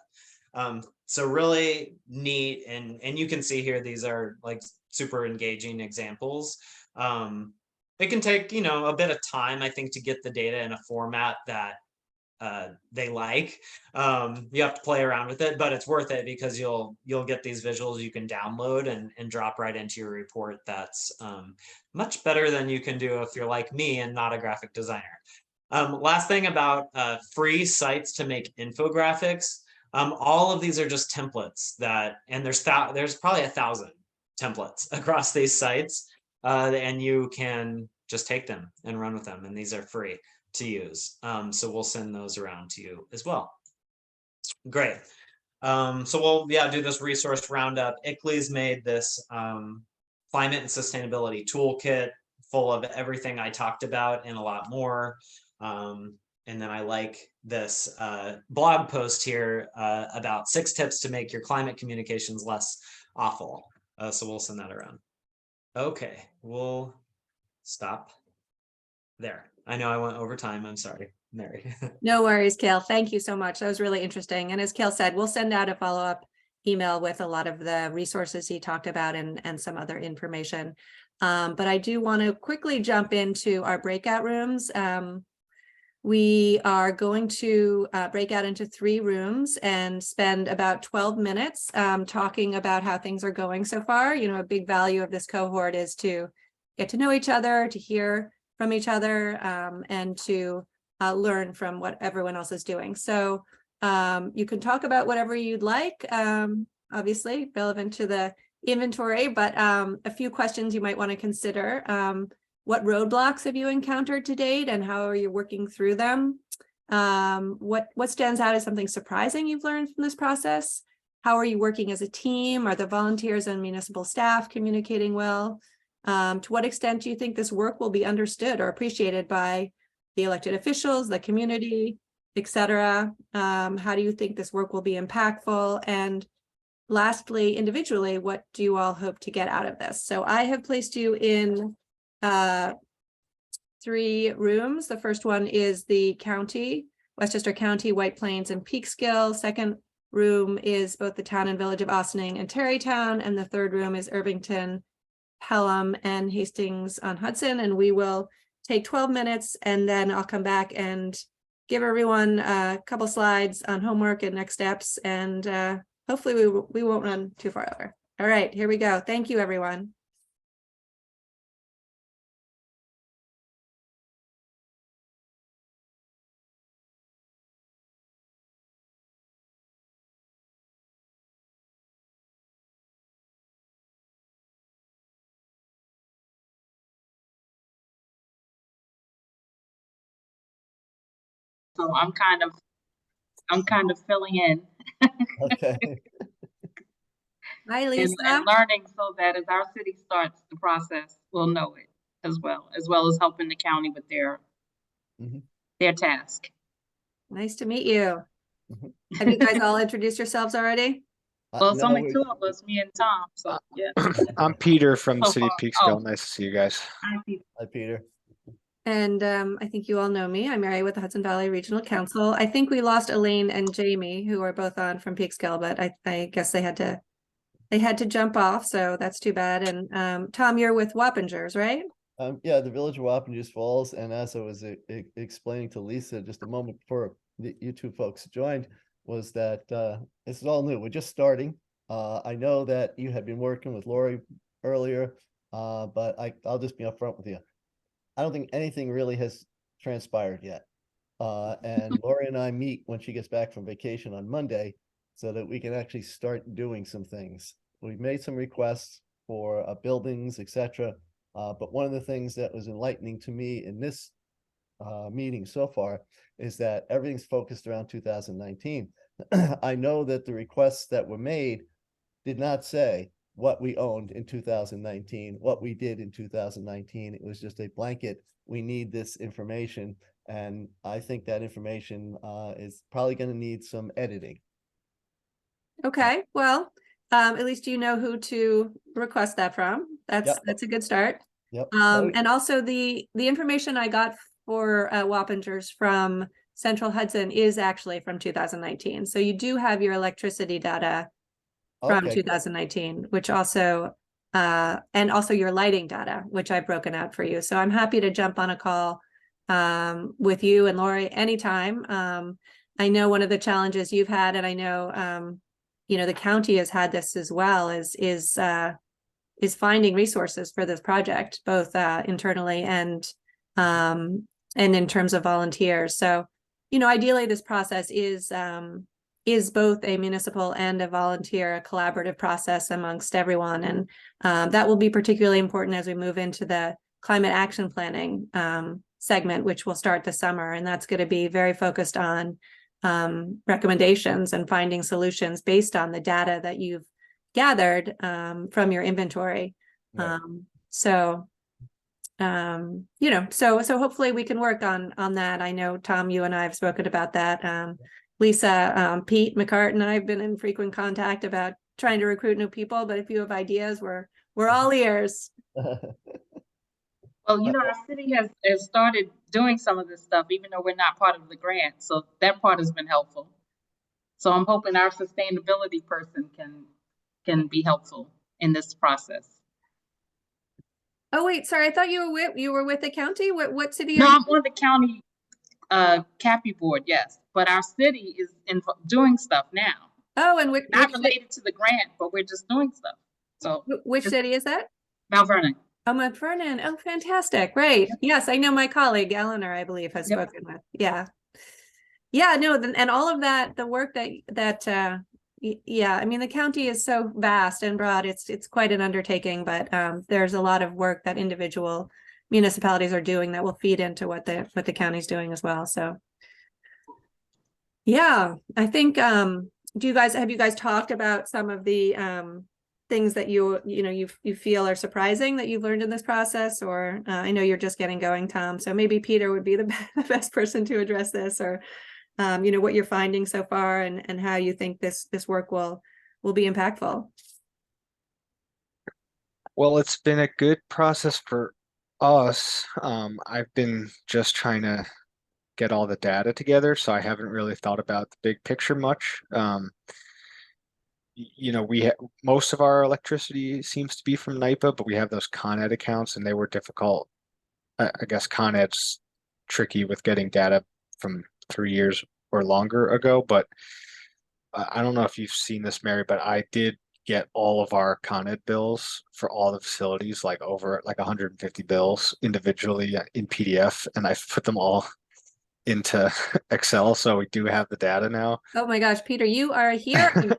So really neat, and you can see here these are like super engaging examples. It can take, you know, a bit of time, I think, to get the data in a format that they like. You have to play around with it, but it's worth it because you'll get these visuals you can download and drop right into your report. That's much better than you can do if you're like me and not a graphic designer. Last thing about free sites to make infographics. All of these are just templates and there's probably 1,000 templates across these sites, and you can just take them and run with them, and these are free to use. So we'll send those around to you as well. Great. So we'll do this resource roundup. ICLEI's made this climate and sustainability toolkit full of everything I talked about and a lot more. And then I like this blog post here about 6 tips to make your climate communications less awful. So we'll send that around. Okay, we'll stop there. I know I went over time. I'm sorry, Mary. No worries, Cale. Thank you so much. That was really interesting. And as Cale said, we'll send out a follow-up email with a lot of the resources he talked about and some other information. But I do want to quickly jump into our breakout rooms. We are going to break out into 3 rooms and spend about 12 minutes talking about how things are going so far. You know, a big value of this cohort is to get to know each other, to hear from each other, and to learn from what everyone else is doing. So you can talk about whatever you'd like, obviously relevant to the inventory, but a few questions you might want to consider. What roadblocks have you encountered to date, and how are you working through them? What stands out as something surprising you've learned from this process? How are you working as a team? Are the volunteers and municipal staff communicating well? To what extent do you think this work will be understood or appreciated by the elected officials, the community, etc.? How do you think this work will be impactful? And lastly, individually, what do you all hope to get out of this? So I have placed you in 3 rooms. The first one is the county, Westchester County, White Plains, and Peekskill. Second room is both the town and village of Ossining and Terrytown. And the third room is Irvington, Pelham, and Hastings-on-Hudson. And we will take 12 minutes, and then I'll come back and give everyone a couple slides on homework and next steps. And hopefully we won't run too far over. All right, here we go. Thank you, everyone. So I'm kind of filling in. Okay. Hi, Lisa. And learning so that as our city starts the process, we'll know it as well as helping the county with their task. Nice to meet you. Have you guys all introduced yourselves already? Well, it's only 2 of us, me and Tom. So yeah. I'm Peter from So City of far. Peekskill. Oh. Nice to see you guys. Hi, Peter. And I think you all know me. I'm Mary with the Hudson Valley Regional Council. I think we lost Elaine and Jamie, who are both on from Peekskill, but I guess they had to jump off, so that's too bad. And Tom, you're with Wappingers, right? Yeah, the village of Wappingers Falls, and as I was explaining to Lisa just a moment before you 2 folks joined, was that this is all new. We're just starting. I know that you had been working with Lori earlier, but I'll just be upfront with you. I don't think anything really has transpired yet. And Lori and I meet when she gets back from vacation on Monday so that we can actually start doing some things. We've made some requests for buildings, etc. But one of the things that was enlightening to me in this meeting so far is that everything's focused around 2019. I know that the requests that were made did not say what we owned in 2019, what we did in 2019. It was just a blanket, we need this information. And I think that information is probably going to need some editing. Okay, well, at least you know who to request that from. That's a good start. Yep. And also the information I got for Wappingers from Central Hudson is actually from 2019. So you do have your electricity data from Okay, 2019, which also and also your lighting data, which I've broken out for you. So I'm happy to jump on a call with you and Lori anytime. I know one of the challenges you've had, and I know you know the county has had this as well, is finding resources for this project, both internally and in terms of volunteers. So, you know, ideally this process is both a municipal and a volunteer, a collaborative process amongst everyone. And that will be particularly important as we move into the climate action planning segment, which will start this summer. And that's going to be very focused on recommendations and finding solutions based on the data that you've gathered from your inventory. Right. You know, so hopefully we can work on that. I know, Tom, you and I have spoken about that. Lisa, Pete McCart and I have been in frequent contact about trying to recruit new people, but if you have ideas, we're all ears. Well, you know, our city has started doing some of this stuff, even though we're not part of the grant. So that part has been helpful. So I'm hoping our sustainability person can be helpful in this process. Oh, wait, sorry, I thought you were with the county. What city No, are you? I'm on the county CAPI board, yes, but our city is doing stuff now. Oh, and Not related to the grant, but we're just doing stuff. So which city is that? Mount Vernon. Oh, Mount Vernon. Oh, fantastic. Right. Yes, I know my colleague Eleanor, I believe, has Yep. spoken with. Yeah. Yeah, no, and all of that, the work yeah, I mean, the county is so vast and broad, it's quite an undertaking, but there's a lot of work that individual municipalities are doing that will feed into what the county's doing as well. So yeah, I think have you guys talked about some of the things that you feel are surprising that you've learned in this process? Or I know you're just getting going, Tom, so maybe Peter would be the best person to address this, or you know, what you're finding so far and how you think this work will be impactful. Well, it's been a good process for us. I've been just trying to get all the data together, so I haven't really thought about the big picture much. You know, most of our electricity seems to be from NYPA, but we have those Con Ed accounts, and they were difficult. I guess Con Ed's tricky with getting data from 3 years or longer ago, but I don't know if you've seen this, Mary, but I did get all of our Con Ed bills for all the facilities, like over like 150 bills individually in PDF, and I've put them all into Excel, so we do have the data now. Oh my gosh, Peter, you are a hero.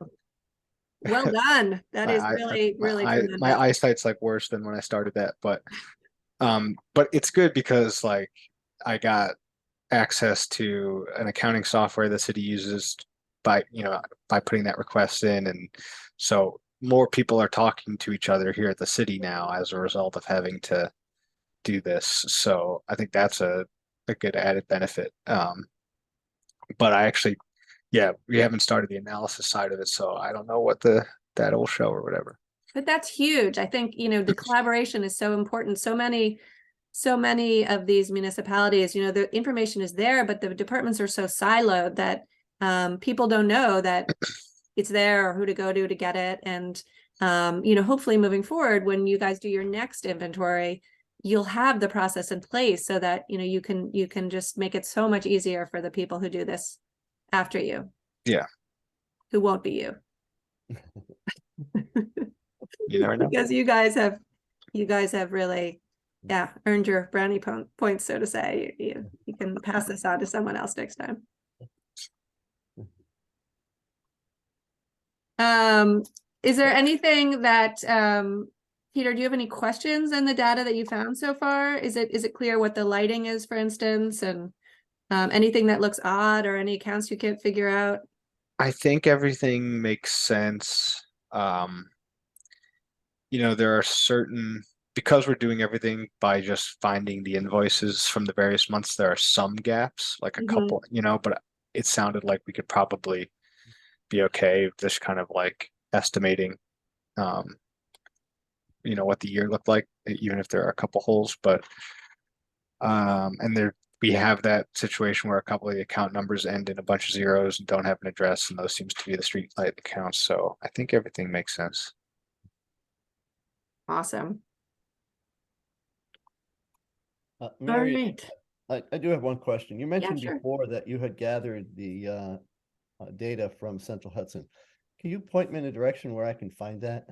Well done. That is really tremendous. My eyesight's like worse than when I started that, but it's good because like I got access to an accounting software the city uses by putting that request in, and so more people are talking to each other here at the city now as a result of having to do this. So I think that's a good added benefit. But I actually, we haven't started the analysis side of it, so I don't know what the data will show or whatever. But that's huge. I think, you know, the collaboration is so important. So many of these municipalities, you know, the information is there, but the departments are so siloed that people don't know that it's there or who to go to get it. And, you know, hopefully moving forward, when you guys do your next inventory, you'll have the process in place so that, you know, you can just make it so much easier for the people who do this after you. Yeah. Who won't be you. You never know. Because you guys have really, earned your brownie points, so to say. You can pass this on to someone else next time. Is there anything that, Peter, do you have any questions in the data that you found so far? Is it clear what the lighting is, for instance, and anything that looks odd or any accounts you can't figure out? I think everything makes sense. You know, there are certain because we're doing everything by just finding the invoices from the various months, there are some gaps, like a Mhm. couple, but it sounded like we could probably be okay with just kind of like estimating, what the year looked like, even if there are a couple holes, but and there we have that situation where a couple of the account numbers end in a bunch of zeros and don't have an address, and those seems to be the street light accounts. So I think everything makes sense. Awesome. Mary, right. I do have one question. You mentioned sure. before that you had gathered the data from Central Hudson. Can you point me in a direction where I can find that?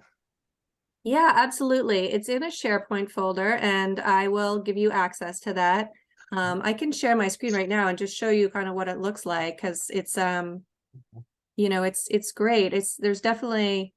Yeah, absolutely. It's in a SharePoint folder and I will give you access to that. I can share my screen right now and just show you kind of what it looks like, because it's it's great. There's definitely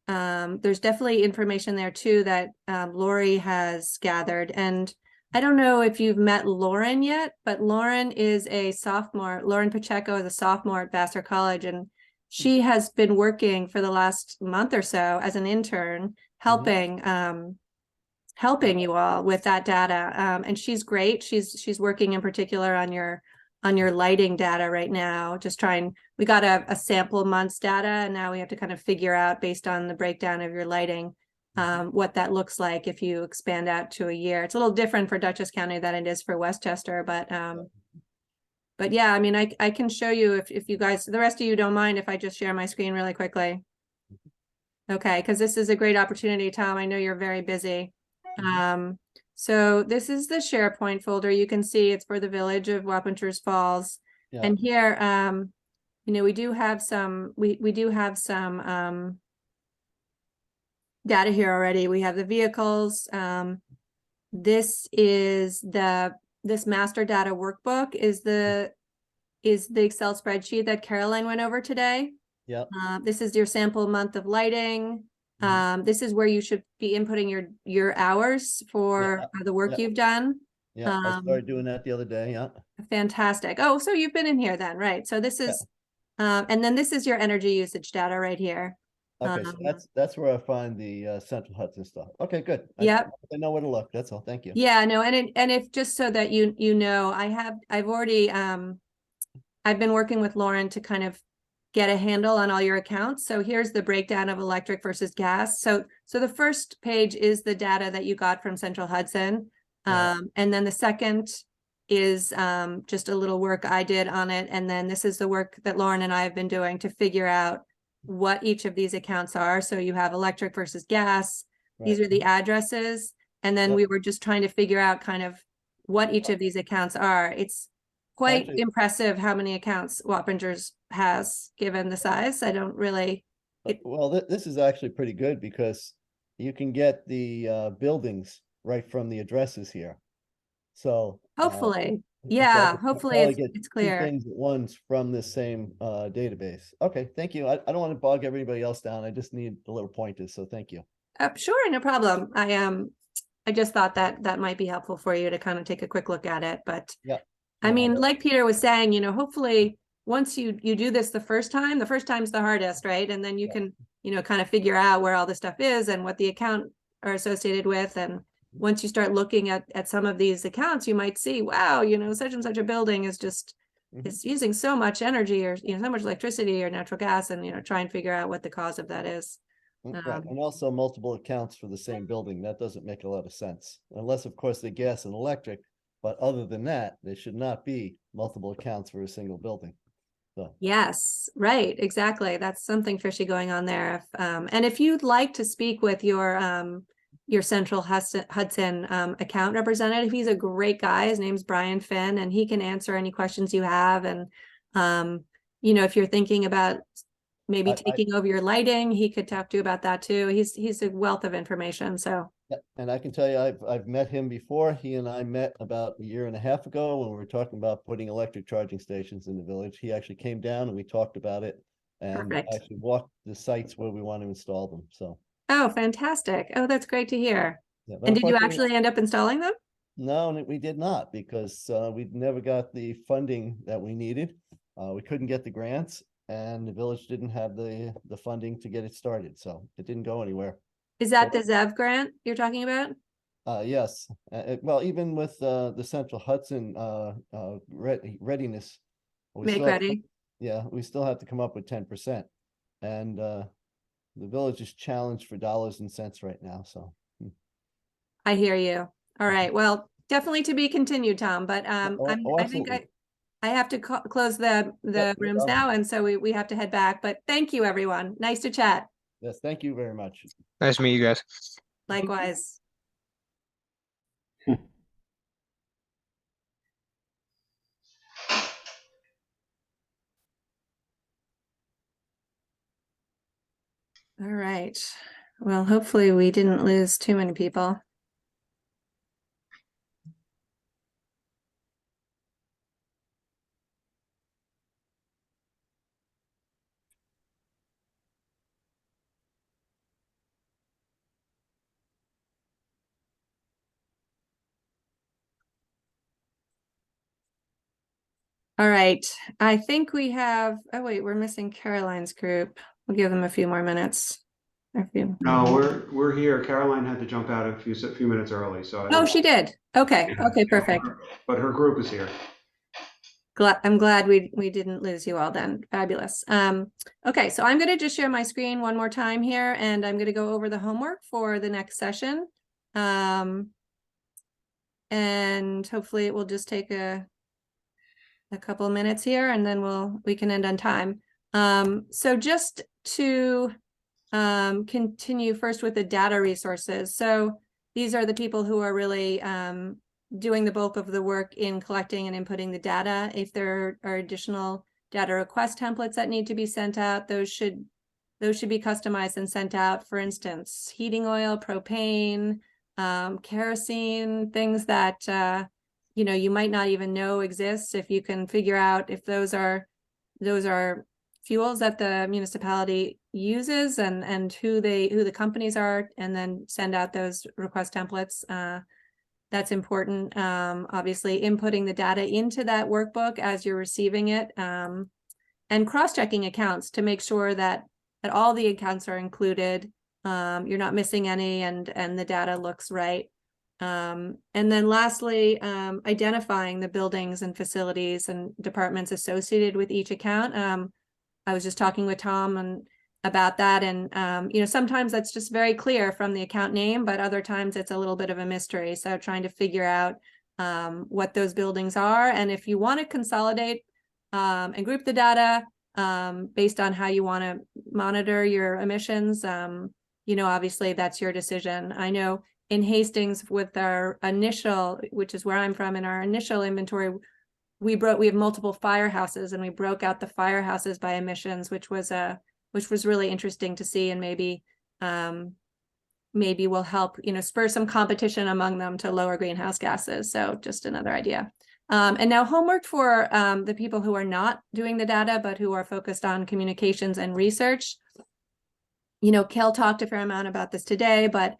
information there too that Lori has gathered. And I don't know if you've met Lauren yet, but Lauren is a sophomore. Lauren Pacheco is a sophomore at Vassar College, and she has been working for the last month or so as an intern, helping you all with that data. And she's great. She's working in particular on your lighting data right now. We got a sample months data, and now we have to kind of figure out, based on the breakdown of your lighting, what that looks like if you expand out to a year. It's a little different for Dutchess County than it is for Westchester, but yeah, I mean, I can show you if you guys, the rest of you don't mind if I just share my screen really quickly. Okay, because this is a great opportunity, Tom. I know you're very busy. So this is the SharePoint folder. You can see it's for the village of Wappingers Falls. Yeah. And here, we do have some, we do have some data here already. We have the vehicles. This master data workbook is the Excel spreadsheet that Caroline went over today. Yeah. This is your sample month of lighting. This is where you should be inputting your hours for the work you've done. Yeah, I started doing that the other day. Yeah. Fantastic. Oh, so you've been in here then, right? So this is, and then this is your energy usage data right here. Okay, so that's where I find the Central Hudson stuff. Okay, good. Yep. I know where to look. That's all. Thank you. Yeah, no, and if just so that you know, I've already I've been working with Lauren to kind of get a handle on all your accounts. So here's the breakdown of electric versus gas. So the first page is the data that you got from Central Hudson. And then the second is just a little work I did on it. And then this is the work that Lauren and I have been doing to figure out what each of these accounts are. So you have electric versus gas. These are the addresses. And then we were just trying to figure out kind of what each of these accounts are. It's quite impressive how many accounts Wappingers has, given the size. I don't really. Well, this is actually pretty good because you can get the buildings right from the addresses here. So hopefully, so hopefully it's clear. Two things at once from the same database. Okay, thank you. I don't want to bog everybody else down. I just need a little pointers. So thank you. Sure, no problem. I just thought that might be helpful for you to kind of take a quick look at it. But yeah. I mean, like Peter was saying, hopefully once you do this the first time's the hardest, right? And then you can, kind of figure out where all the stuff is and what the account are associated with. And once you start looking at some of these accounts, you might see, wow, such and such a building is just, is using so much energy or, so much electricity or natural gas, and, try and figure out what the cause of that is. Right. And also multiple accounts for the same building. That doesn't make a lot of sense, unless of course they're gas and electric. But other than that, there should not be multiple accounts for a single building. So. Yes, right, exactly. That's something fishy going on there. And if you'd like to speak with your Central Hudson account representative, he's a great guy. His name's Brian Finn, and he can answer any questions you have. And if you're thinking about maybe taking over your lighting, he could talk to you about that too. He's a wealth of information. So. Yeah, and I can tell you, I've met him before. He and I met about a year and a half ago when we were talking about putting electric charging stations in the village. He actually came down and we talked about it, and actually walked the sites where we want to install them. So. Oh, fantastic! Oh, that's great to hear. Yeah, and did you actually end up installing them? No, we did not, because we never got the funding that we needed. We couldn't get the grants, and the village didn't have the funding to get it started, so it didn't go anywhere. Is that the ZEV grant you're talking about? Yes, well, even with the Central Hudson readiness. we Make still have- ready. Yeah, we still have to come up with 10%. And the village is challenged for dollars and cents right now, so. I hear you. All right. Well, definitely to be continued, Tom, but I think absolutely. I have to close the no rooms problem. now, and so we have to head back. But thank you, everyone. Nice to chat. Yes, thank you very much. Nice to meet you guys. Likewise. All right. Well, hopefully we didn't lose too many people. All right. I think we have, oh wait, we're missing Caroline's group. We'll give them a few more minutes. No, we're here. Caroline had to jump out a few minutes early, so. Oh, she did. Okay. Yeah, Okay, perfect. But her group is here. I'm glad we didn't lose you all then. Fabulous. Okay, so I'm going to just share my screen one more time here, and I'm going to go over the homework for the next session. And hopefully it will just take a couple of minutes here, and then we can end on time. So just to continue first with the data resources. So these are the people who are really doing the bulk of the work in collecting and inputting the data. If there are additional data request templates that need to be sent out, those should be customized and sent out. For instance, heating oil, propane, kerosene, things that you might not even know exist. If you can figure out if those are fuels that the municipality uses and who the companies are, and then send out those request templates. That's important. Obviously, inputting the data into that workbook as you're receiving it, and cross-checking accounts to make sure that all the accounts are included. You're not missing any, and the data looks right. And then lastly, identifying the buildings and facilities and departments associated with each account. I was just talking with Tom about that, and sometimes that's just very clear from the account name, but other times it's a little bit of a mystery. So trying to figure out what those buildings are, and if you want to consolidate and group the data based on how you want to monitor your emissions, obviously that's your decision. I know in Hastings, with our initial, which is where I'm from, in our initial inventory, we have multiple firehouses, and we broke out the firehouses by emissions, which was really interesting to see, and maybe will help spur some competition among them to lower greenhouse gases. So just another idea. And now homework for the people who are not doing the data but who are focused on communications and research. Kel talked a fair amount about this today, but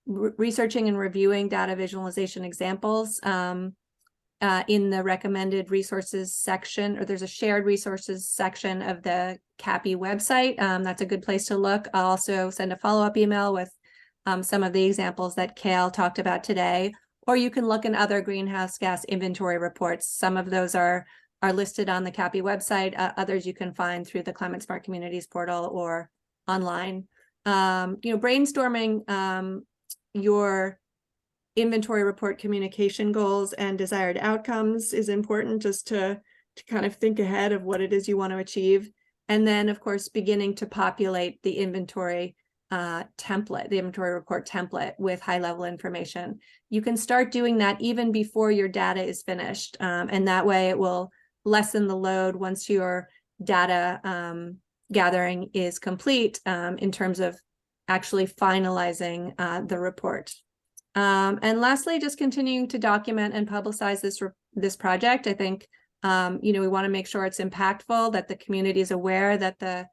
researching and reviewing data visualization examples in the recommended resources section, or there's a shared resources section of the CAPI website. That's a good place to look. I'll also send a follow-up email with some of the examples that Kel talked about today, or you can look in other greenhouse gas inventory reports. Some of those are listed on the CAPI website. Others you can find through the Climate Smart Communities portal or online. Brainstorming your inventory report communication goals and desired outcomes is important, just to kind of think ahead of what it is you want to achieve. And then, of course, beginning to populate the inventory template, the inventory report template with high-level information. You can start doing that even before your data is finished. And that way it will lessen the load once your data gathering is complete in terms of actually finalizing the report. And lastly, just continuing to document and publicize this project. I think we want to make sure it's impactful, that the community is aware that the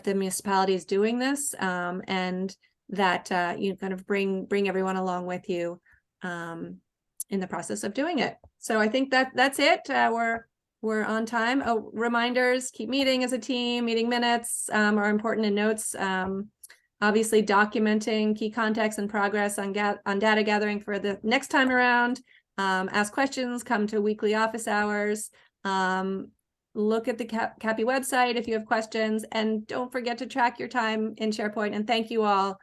municipality is doing this, and that you kind of bring everyone along with you in the process of doing it. So I think that's it. We're on time. Oh, reminders: keep meeting as a team. Meeting minutes are important, in notes. obviously documenting key context and progress on data gathering for the next time around. Ask questions, come to weekly office hours, look at the CAPI website if you have questions, and don't forget to track your time in SharePoint. And thank you all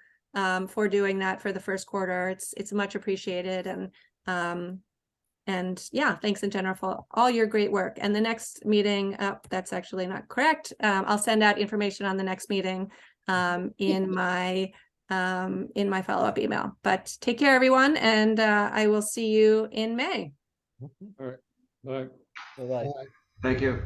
for doing that for the first quarter. It's much appreciated. And yeah, thanks in general for all your great work. And the next meeting, that's actually not correct. I'll send out information on the next meeting in my follow-up email. But take care, everyone, and I will see you in May. All right, bye. Bye-bye. Thank you.